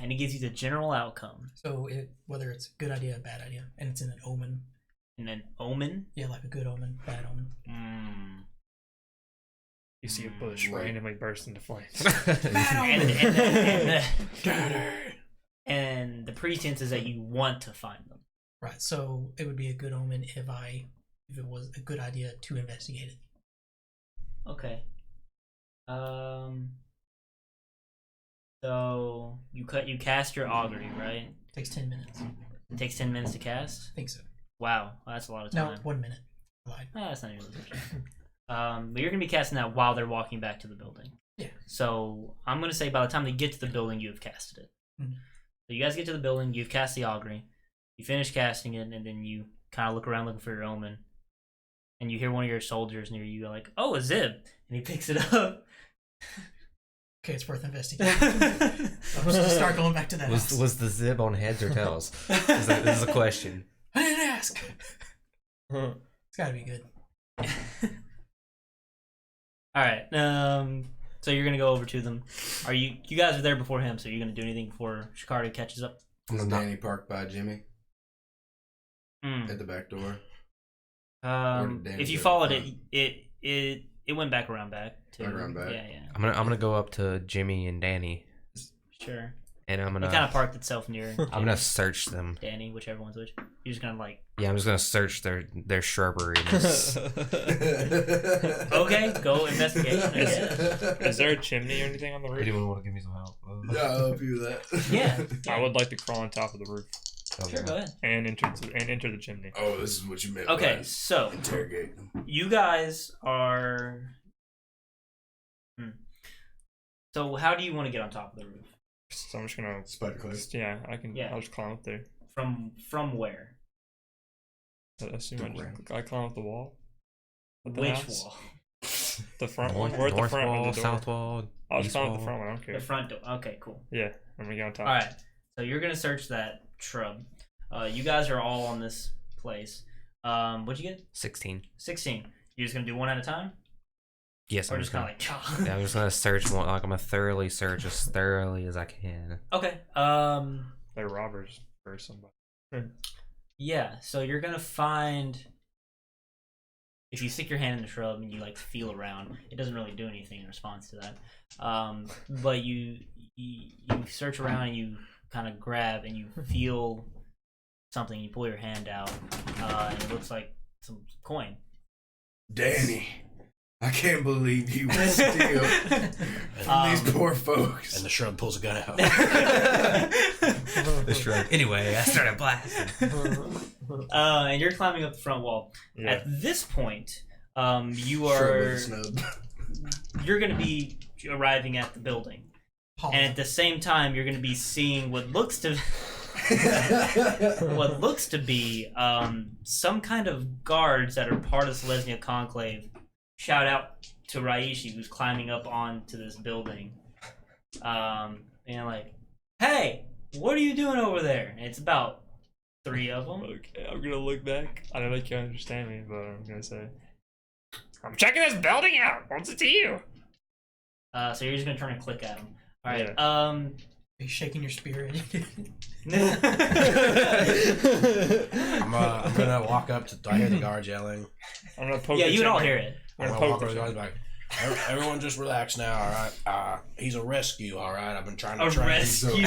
S2: and it gives you the general outcome.
S6: So whether it's a good idea, a bad idea, and it's in an omen.
S2: And then omen.
S6: Yeah, like a good omen, bad omen.
S1: You see a bush
S4: Right.
S1: randomly burst into flames.
S2: And the pretense is that you want to find them.
S6: Right. So it would be a good omen if it was a good idea to investigate it.
S2: Okay. So you cast your augury, right?
S6: Takes 10 minutes.
S2: It takes 10 minutes to cast.
S6: I think so.
S2: Wow, that's a lot of
S6: No,
S2: time.
S6: 1 minute. Lied.
S2: That's not even as much. But you're gonna be casting that while they're walking back to the building.
S6: Yeah.
S2: So I'm gonna say by the time they get to the building, you have casted it.
S6: Mhm.
S2: So you guys get to the building, you've cast the augury, you finish casting it, and then you kind of look around looking for your omen, and you hear one of your soldiers near you like, "Oh, a zib," and he picks it up.
S6: Okay, it's worth investigating. I'm just gonna start going back to that house.
S3: Was the zib on heads or tails? This is a question.
S6: I didn't ask. It's gotta be good.
S2: All right. So you're gonna go over to them. Are you guys are there before him? So you're gonna do anything before Shikardo catches up?
S4: Is Danny parked by Jimmy
S2: Mm.
S4: at the back door? Or did Danny
S2: If you
S4: go
S2: followed
S4: front?
S2: it went back around back. To,
S4: Back around back?
S2: Yeah, yeah.
S3: I'm gonna go up to Jimmy and Danny,
S2: Sure.
S3: and I'm
S2: It
S3: gonna
S2: kind of parked itself near
S3: I'm gonna search them.
S2: Danny, whichever one's which. You're just gonna like,
S3: Yeah, I'm just gonna search their shrubbery.
S2: okay, go investigate. I guess.
S1: Is there a chimney or anything on the roof?
S3: Anyone want to give me some help?
S4: Yeah, I'll help you with that.
S2: Yeah.
S1: I would like to crawl on top of the roof
S2: Sure, go ahead.
S1: and enter the chimney.
S4: Oh, this is what you meant.
S2: Okay,
S4: by
S2: so
S4: interrogate them.
S2: you guys are. So how do you want to get on top of the roof?
S1: So I'm just gonna.
S4: Spider climb.
S1: Yeah, I can.
S2: Yeah.
S1: I'll just climb up there.
S2: From where?
S1: I assume
S4: The
S1: I climb up the wall. Of the
S2: Which
S1: house.
S2: wall?
S1: The front one. We're at the
S3: North
S1: front
S3: wall,
S1: of the door.
S3: south wall.
S1: I'll just
S3: east
S1: climb up
S3: wall.
S1: the front one. I don't care.
S2: The front door. Okay, cool.
S1: Yeah, I'm gonna get on top.
S2: All right. So you're gonna search that shrub. You guys are all on this place. What'd you get?
S3: 16.
S2: 16. You're just gonna do one at a time,
S3: Yes,
S2: or
S3: I'm
S2: just
S3: just
S2: kind
S3: gonna.
S2: of like.
S3: Yeah, I'm just gonna search one. Like I'm gonna thoroughly search as thoroughly as I can.
S2: Okay.
S1: They're robbers or somebody.
S2: Yeah. So you're gonna find. If you stick your hand in the shrub and you like feel around, it doesn't really do anything in response to that. But you search around and you kind of grab and you feel something. You pull your hand out, and it looks like some coin.
S4: Danny, I can't believe you would steal from these poor folks.
S5: And the shrub pulls a gun out.
S3: The shrub. Anyway, I started blasting.
S2: And you're climbing up the front wall.
S1: Yeah.
S2: At this point, you
S4: Shrub
S2: are
S4: with a snub.
S2: you're going to be arriving at the building,
S6: Paul.
S2: and at the same time, you're going to be seeing what looks to be some kind of guards that are part of the Selesnya Conclave. Shout out to Raishi, who's climbing up onto this building, and like, "Hey, what are you doing over there?" And it's about 3 of them.
S1: Okay, I'm gonna look back. I don't know if you understand me, but I'm gonna say, I'm checking this building out. What's it to you?
S2: So you're just gonna turn and click at them. All right.
S6: Are you shaking your spirit?
S5: I'm gonna walk up to. I hear the guards yelling.
S1: I'm gonna poke.
S2: Yeah,
S1: the
S2: you would all
S1: chimney.
S2: hear it.
S5: I'm
S1: I'm
S5: gonna
S1: gonna
S5: walk
S1: poke
S5: over
S1: the
S5: to the guards like, everyone just relax now, all right? He's a rescue, all right? I've been trying to
S2: A
S5: train.
S2: rescue.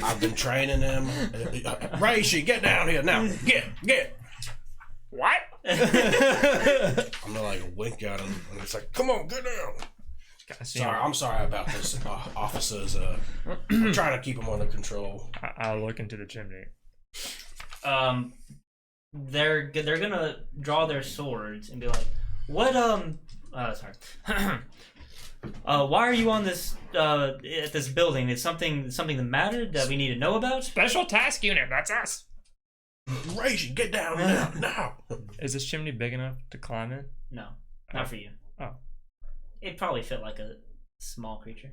S5: I've been training him. Raishi, get down here now. Get.
S1: What?
S5: I'm gonna like wink at him, and it's like, come on, get down. Sorry, I'm sorry about this, officers. I'm trying to keep him under control.
S1: I'll look into the chimney.
S2: They're gonna draw their swords and be like, What sorry. Why are you on this at this building? Is something that mattered that we need to know about?
S1: Special task unit. That's us.
S5: Raisin, get down now.
S1: Is this chimney big enough to climb in?
S2: No, not for you.
S1: Oh.
S2: It probably fit like a small creature.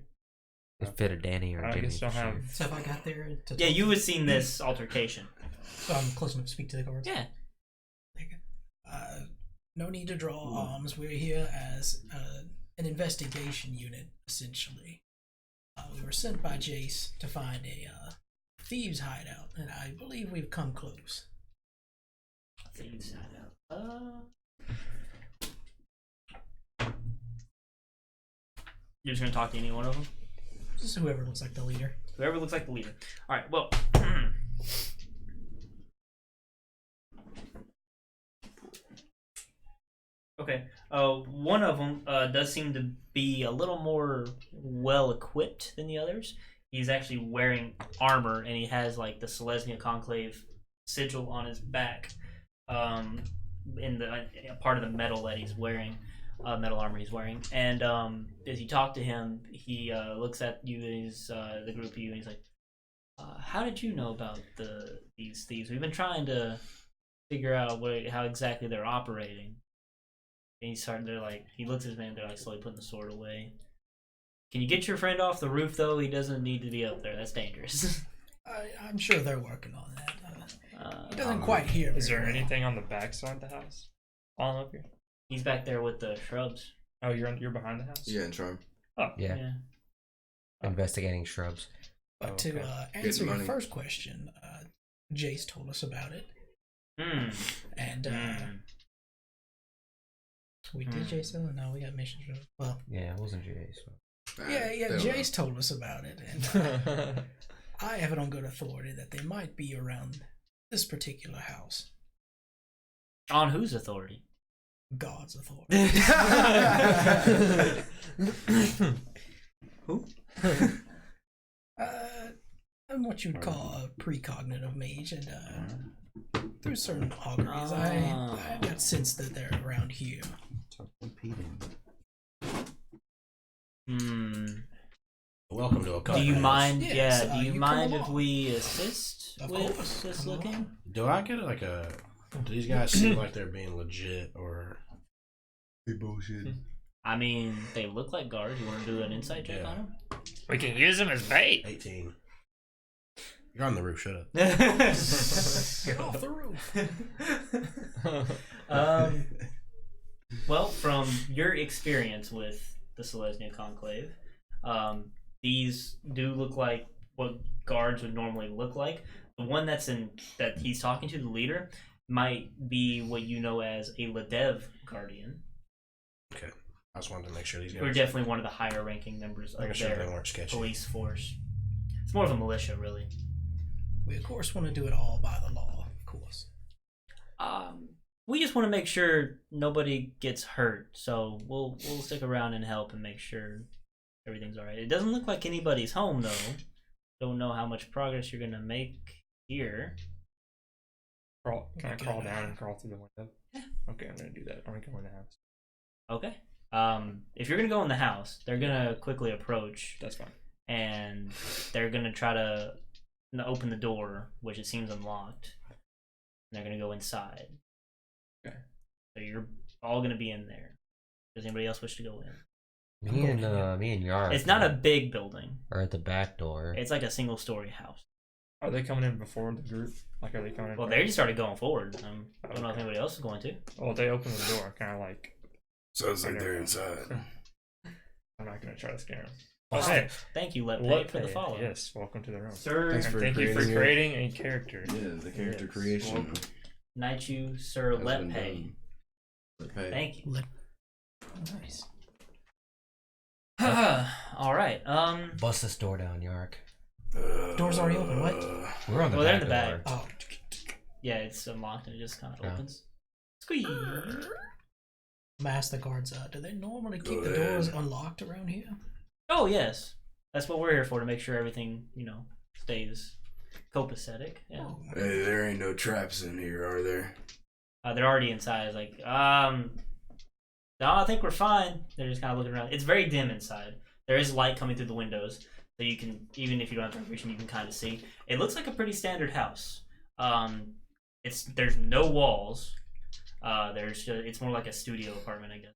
S3: It fit a Danny or a
S1: I
S3: Jimmy.
S1: guess
S3: For
S1: I'll
S3: sure.
S1: have.
S6: So if I got there to
S2: Yeah, you had seen this altercation.
S6: So I'm close enough to speak to the guards.
S2: Yeah.
S6: No need to draw arms. We're here as an investigation unit, essentially. We were sent by Jace to find a thieves' hideout, and I believe we've come close.
S2: Thieves hideout. You're just gonna talk to any one of them?
S6: Just whoever looks like the leader.
S2: Whoever looks like the leader. All right. Well. Okay. One of them does seem to be a little more well equipped than the others. He's actually wearing armor, and he has like the Selesnya Conclave sigil on his back, in the part of the metal that he's wearing, metal armor he's wearing. And as you talk to him, he looks at you, the group of you, and he's like, "How did you know about these thieves? We've been trying to figure out how exactly they're operating." And he looks at his man, they're like slowly putting the sword away. Can you get your friend off the roof, though? He doesn't need to be up there. That's dangerous.
S6: I'm sure they're working on that. He doesn't quite hear.
S1: Is there
S6: very well.
S1: anything on the back side of the house? All up here.
S2: He's back there with the shrubs.
S1: Oh, you're behind the house.
S4: Yeah, and charm.
S1: Oh,
S3: Yeah. Investigating shrubs.
S6: But
S1: Oh,
S6: to
S1: okay.
S6: answer your
S4: money.
S6: first question, Jace told us about it, and we did Jace. Oh no, we got missions. Well,
S3: Yeah, it wasn't Jay. So.
S6: yeah.
S4: They don't
S6: Jace told us about it, and I have it on good authority that they might be around this particular house.
S2: On whose authority?
S6: God's authority.
S2: Who?
S6: I'm what you'd call a precognitive mage, and through certain auguries, I got sense that they're around here.
S5: Welcome to a
S2: Do
S5: company.
S2: you mind?
S6: Yes,
S2: Do you
S6: you
S2: mind
S6: come
S2: if
S6: along.
S2: we assist
S6: Of
S2: with
S6: course,
S2: this
S6: come
S2: looking?
S6: along.
S5: Do I get like a? Do these guys seem like they're being legit or?
S4: Be bullshit.
S2: I mean, they look like guards. You want to do an insight check
S5: Yeah.
S2: on them?
S1: We can use them as bait.
S5: 18. You're on the roof. Shut up.
S6: Get off the roof.
S2: Well, from your experience with the Selesnya Conclave, these do look like what guards would normally look like. The one that he's talking to, the leader, might be what you know as a Ladev Guardian.
S5: Okay. I just wanted to make sure these
S2: Who are
S5: guys.
S2: definitely one of the higher ranking members of
S5: Making sure they
S2: their
S5: weren't sketchy.
S2: police force. It's more of a militia, really.
S6: We of course want to do it all by the law, of course.
S2: We just want to make sure nobody gets hurt, so we'll stick around and help and make sure everything's all right. It doesn't look like anybody's home, though. Don't know how much progress you're gonna make here.
S1: Can I crawl down and crawl through the window? Yeah. Okay, I'm gonna do that. I'm gonna go in the house.
S2: Okay. If you're gonna go in the house, they're gonna quickly approach,
S1: That's fine.
S2: and they're gonna try to open the door, which it seems unlocked. And they're gonna go inside.
S1: Okay.
S2: So you're all gonna be in there. Does anybody else wish to go in?
S3: Me and Yara.
S2: It's not a big building.
S3: Or at the back door.
S2: It's like a single-story house.
S1: Are they coming in before the group? Like, are they coming in?
S2: Well, they just started going forward. I don't know if anybody else is going to.
S1: Well, they open the door, kind of like.
S4: Sounds like they're inside.
S1: I'm not gonna try to scare them.
S2: Oh,
S1: Hey,
S2: thank you, Let
S1: what
S2: Pay, for the follow.
S1: Yes, welcome to the room.
S2: Sir,
S4: Thanks
S1: And
S4: for
S1: thank you for
S4: creating
S1: creating a character.
S4: Yeah, the character
S1: Yes.
S4: creation.
S2: knight you, Sir
S4: has
S2: Let
S4: been
S2: Pay.
S4: done. Let pay.
S2: Thank you.
S6: Nice.
S2: All right.
S3: Bust this door down, Yark.
S6: Door's already open. What?
S3: We're on the
S2: Well, they're
S3: back
S2: in the
S3: door.
S2: back.
S6: Oh,
S2: Yeah, it's unlocked and it just kind of
S3: Yeah.
S2: opens. Squeeze.
S6: I'm gonna ask the guards. Do they normally keep
S4: Go
S6: the
S4: ahead.
S6: doors unlocked around here?
S2: Oh yes, that's what we're here for, to make sure everything stays copacetic. Yeah.
S6: Oh,
S4: Hey, there ain't no traps in here, are there?
S2: They're already inside. It's like No, I think we're fine. They're just kind of looking around. It's very dim inside. There is light coming through the windows, so you can, even if you don't have dark vision, you can kind of see. It looks like a pretty standard house. There's no walls. It's more like a studio apartment, I guess.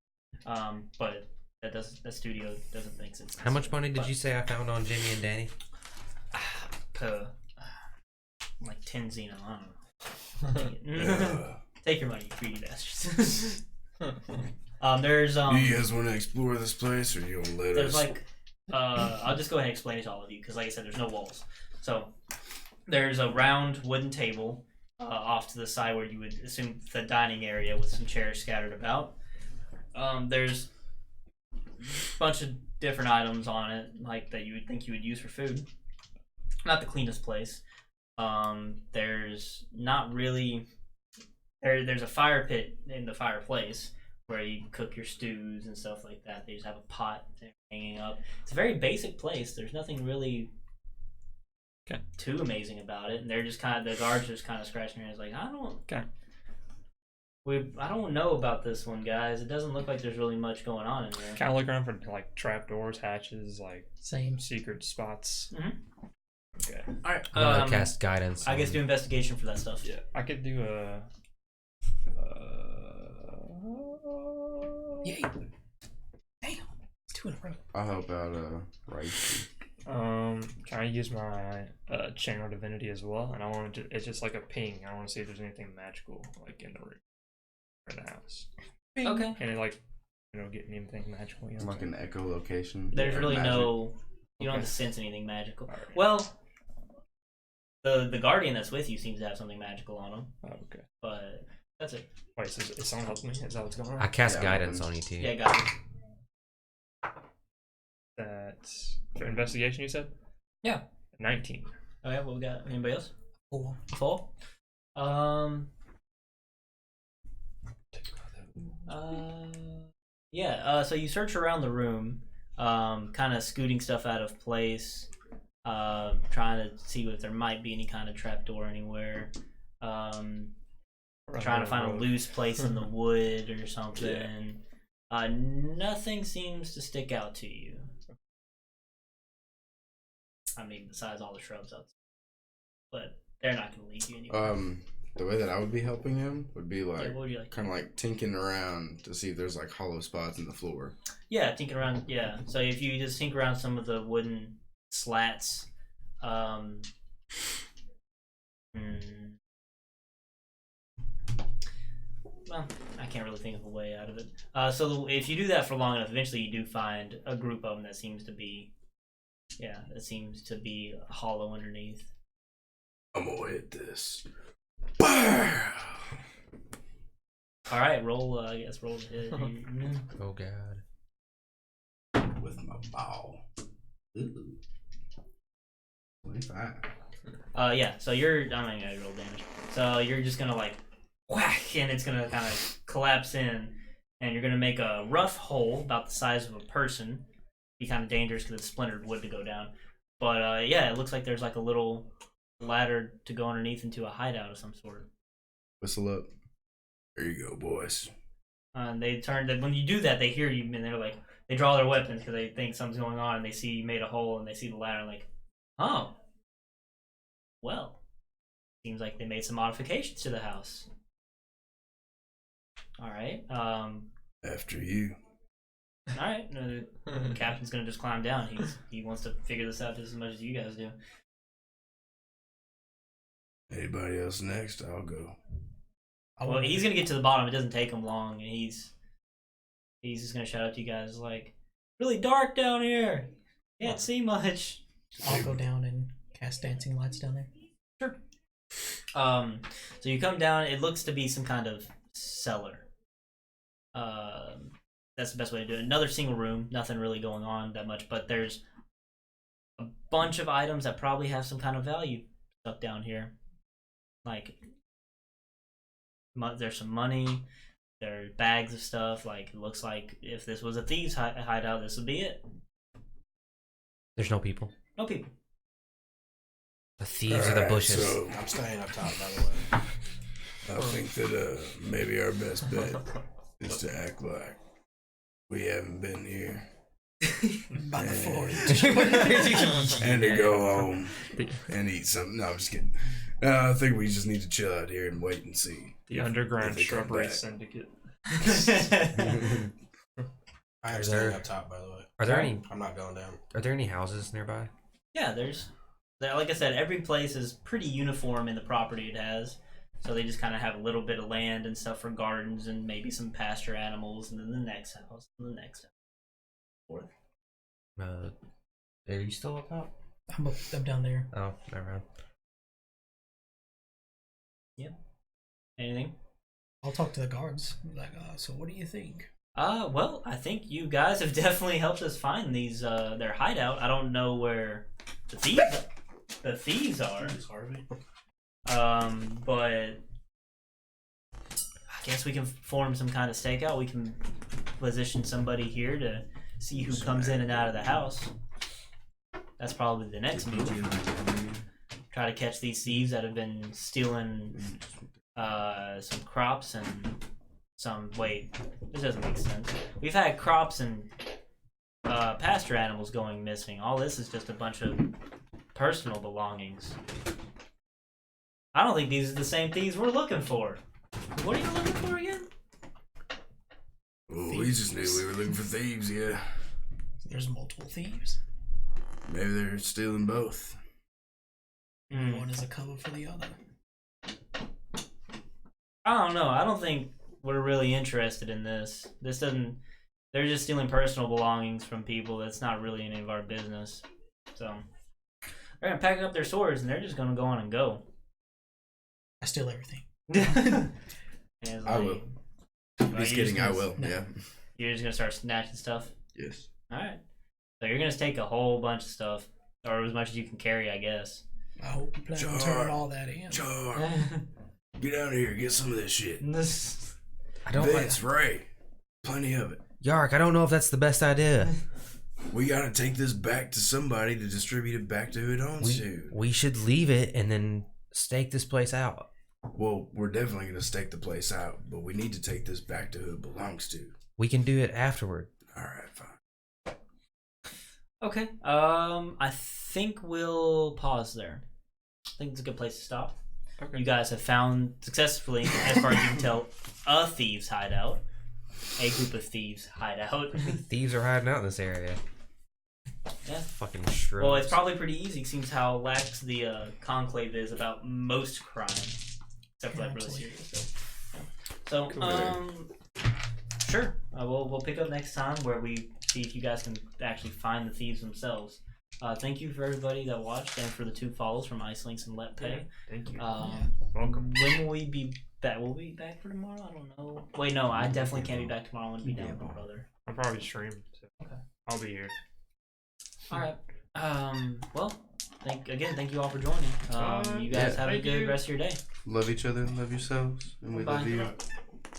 S2: But that studio doesn't think it's.
S3: How much money did you say I found on Jimmy and Danny?
S2: Like 10 Xeno. I don't know. Take your money, you greedy bastards. There's
S4: Do you guys want to explore this place, or you want to let
S2: there's
S4: us?
S2: like I'll just go ahead and explain it to all of you because, like I said, there's no walls. So there's a round wooden table off to the side where you would assume the dining area with some chairs scattered about. There's a bunch of different items on it, like that you would think you would use for food. Not the cleanest place. There's not really. There's a fire pit in the fireplace where you cook your stews and stuff like that. They just have a pot there hanging up. It's a very basic place. There's nothing really too amazing about it. And they're just kind of, the guards just kind of scratching their heads like, I don't know about this one, guys. It doesn't look like there's really much going on in there.
S1: Kind of look around for like trapdoors, hatches, like
S6: Same.
S1: secret spots. Okay.
S2: All right.
S3: I'm gonna cast guidance.
S2: I guess do investigation for that stuff.
S1: Yeah, I could do a.
S6: Yay. Damn. It's 2 in a row.
S4: I'll help out, right.
S1: Can I use my channel divinity as well? And I want to. It's just like a ping. I want to see if there's anything magical like in the room or in the house.
S2: Okay.
S1: And it like, get anything magical. You know
S4: Like an echolocation.
S2: There's
S4: Yeah,
S2: really
S4: magic.
S2: no. You don't
S4: Okay.
S2: have to sense anything magical.
S1: Alright.
S2: Well, the guardian that's with you seems to have something magical on him,
S1: Oh, okay.
S2: but that's it.
S1: Wait, so is someone helping me? Is that what's going on?
S3: I cast
S4: Yeah,
S3: guidance
S4: I'm
S3: on you too.
S2: Yeah, got it.
S1: That's for investigation. You said.
S2: Yeah.
S1: 19.
S2: Okay, what we got? Anybody else?
S6: 4.
S2: 4. Yeah. So you search around the room, kind of scooting stuff out of place, trying to see if there might be any kind of trapdoor anywhere. Trying to find a loose place in the wood or something. Nothing seems to stick out to you. I mean, besides all the shrubs outside. But they're not going to lead you anywhere.
S4: The way that I would be helping him would be like,
S2: what would you like?
S4: kind of like tinkering around to see if there's like hollow spots in the floor.
S2: Yeah, tinker around. Yeah, so if you just tinker around some of the wooden slats, well, I can't really think of a way out of it. So if you do that for long enough, eventually you do find a group of them that seems to be, hollow underneath.
S4: I'm gonna hit this. Bam!
S2: All right, roll. I guess roll to hit.
S3: Oh god.
S4: With my ball. Ooh. 25.
S2: Yeah. So you're. I'm not gonna roll damage. So you're just gonna like whack, and it's gonna kind of collapse in, and you're gonna make a rough hole about the size of a person. Be kind of dangerous because it's splintered wood to go down. But yeah, it looks like there's like a little ladder to go underneath into a hideout of some sort.
S4: Whistle up. There you go, boys.
S2: And they turn. When you do that, they hear you, and they're like, they draw their weapons because they think something's going on, and they see you made a hole, and they see the ladder, and like, oh, well, seems like they made some modifications to the house. All right.
S4: After you.
S2: All right. The captain's gonna just climb down. He wants to figure this out just as much as you guys do.
S4: Anybody else next? I'll go.
S2: Well, he's gonna get to the bottom. It doesn't take him long, and he's just gonna shout out to you guys like, "Really dark down here. Can't see much."
S6: I'll go down and cast dancing lights down there.
S2: Sure. So you come down. It looks to be some kind of cellar. That's the best way to do it. Another single room. Nothing really going on that much, but there's a bunch of items that probably have some kind of value stuck down here. Like, there's some money. There are bags of stuff. Like, it looks like if this was a thieves' hideout, this would be it.
S3: There's no people.
S2: No people.
S3: The thieves are the bushes.
S4: So
S5: I'm staying up top, by the way.
S4: I think that maybe our best bet is to act like We haven't been here.
S6: By the floor.
S4: And to go home and eat something. No, I'm just kidding. I think we just need to chill out here and wait and see.
S1: The Underground
S4: if they come
S1: Shrubbery
S4: back.
S1: Syndicate.
S5: I am staying up top, by the way.
S3: Are there any?
S5: I'm not going down.
S3: Are there any houses nearby?
S2: Yeah, like I said, every place is pretty uniform in the property it has. So they just kind of have a little bit of land and stuff for gardens and maybe some pasture animals, and then the next house, and the next house. Fourth.
S3: Are you still up top?
S6: I'm down there.
S3: Oh, never mind.
S2: Anything?
S6: I'll talk to the guards. Like, so what do you think?
S2: Well, I think you guys have definitely helped us find these their hideout. I don't know where the thieves are.
S5: It's Harvey.
S2: But I guess we can form some kind of stakeout. We can position somebody here to see who comes in and out of the house. That's probably the next move. Try to catch these thieves that have been stealing some crops and some. Wait, this doesn't make sense. We've had crops and pasture animals going missing. All this is just a bunch of personal belongings. I don't think these are the same thieves we're looking for. What are you looking for again?
S4: Well, we just knew we were looking for thieves, yeah.
S6: There's multiple thieves.
S4: Maybe they're stealing both.
S6: One is a cover for the other.
S2: I don't know. I don't think we're really interested in this. This doesn't. They're just stealing personal belongings from people. That's not really any of our business. So they're gonna pack up their swords and they're just gonna go on and go.
S6: I steal everything.
S4: I will. Just kidding, I will.
S6: No.
S4: Yeah.
S2: You're just gonna start snatching stuff.
S4: Yes.
S2: All right. So you're gonna take a whole bunch of stuff, or as much as you can carry, I guess.
S6: I hope you plan on
S4: Char.
S6: turning all that in.
S4: Char, get down here, get some of this shit.
S3: I don't.
S4: Vince, Ray, plenty of it.
S3: Yark, I don't know if that's the best idea.
S4: We gotta take this back to somebody to distribute it back to who it owns to.
S3: We should leave it and then stake this place out.
S4: Well, we're definitely gonna stake the place out, but we need to take this back to who it belongs to.
S3: We can do it afterward.
S4: All right, fine.
S2: Okay. I think we'll pause there. I think it's a good place to stop.
S1: Okay.
S2: You guys have found successfully, as far as you can tell, a thieves' hideout. A group of thieves' hideout.
S3: Thieves are hiding out in this area.
S2: Yeah.
S3: Fucking shrubs.
S2: Well, it's probably pretty easy. Seems how lax the conclave is about most crime, except for like really serious stuff. So, sure. We'll pick up next time where we see if you guys can actually find the thieves themselves. Thank you for everybody that watched and for the 2 follows from Icelinks and Let Pay.
S1: Thank you.
S2: Welcome. When will we be back? Will we be back for tomorrow? I don't know. Wait, no, I definitely can't be back tomorrow. I'm gonna be down with my brother.
S1: I'll probably stream. So
S2: Okay.
S1: I'll be here.
S2: All right. Well, thank you all for joining. You guys have a good rest of your day.
S7: Love each other and love yourselves. And we
S2: Bye.
S7: love you.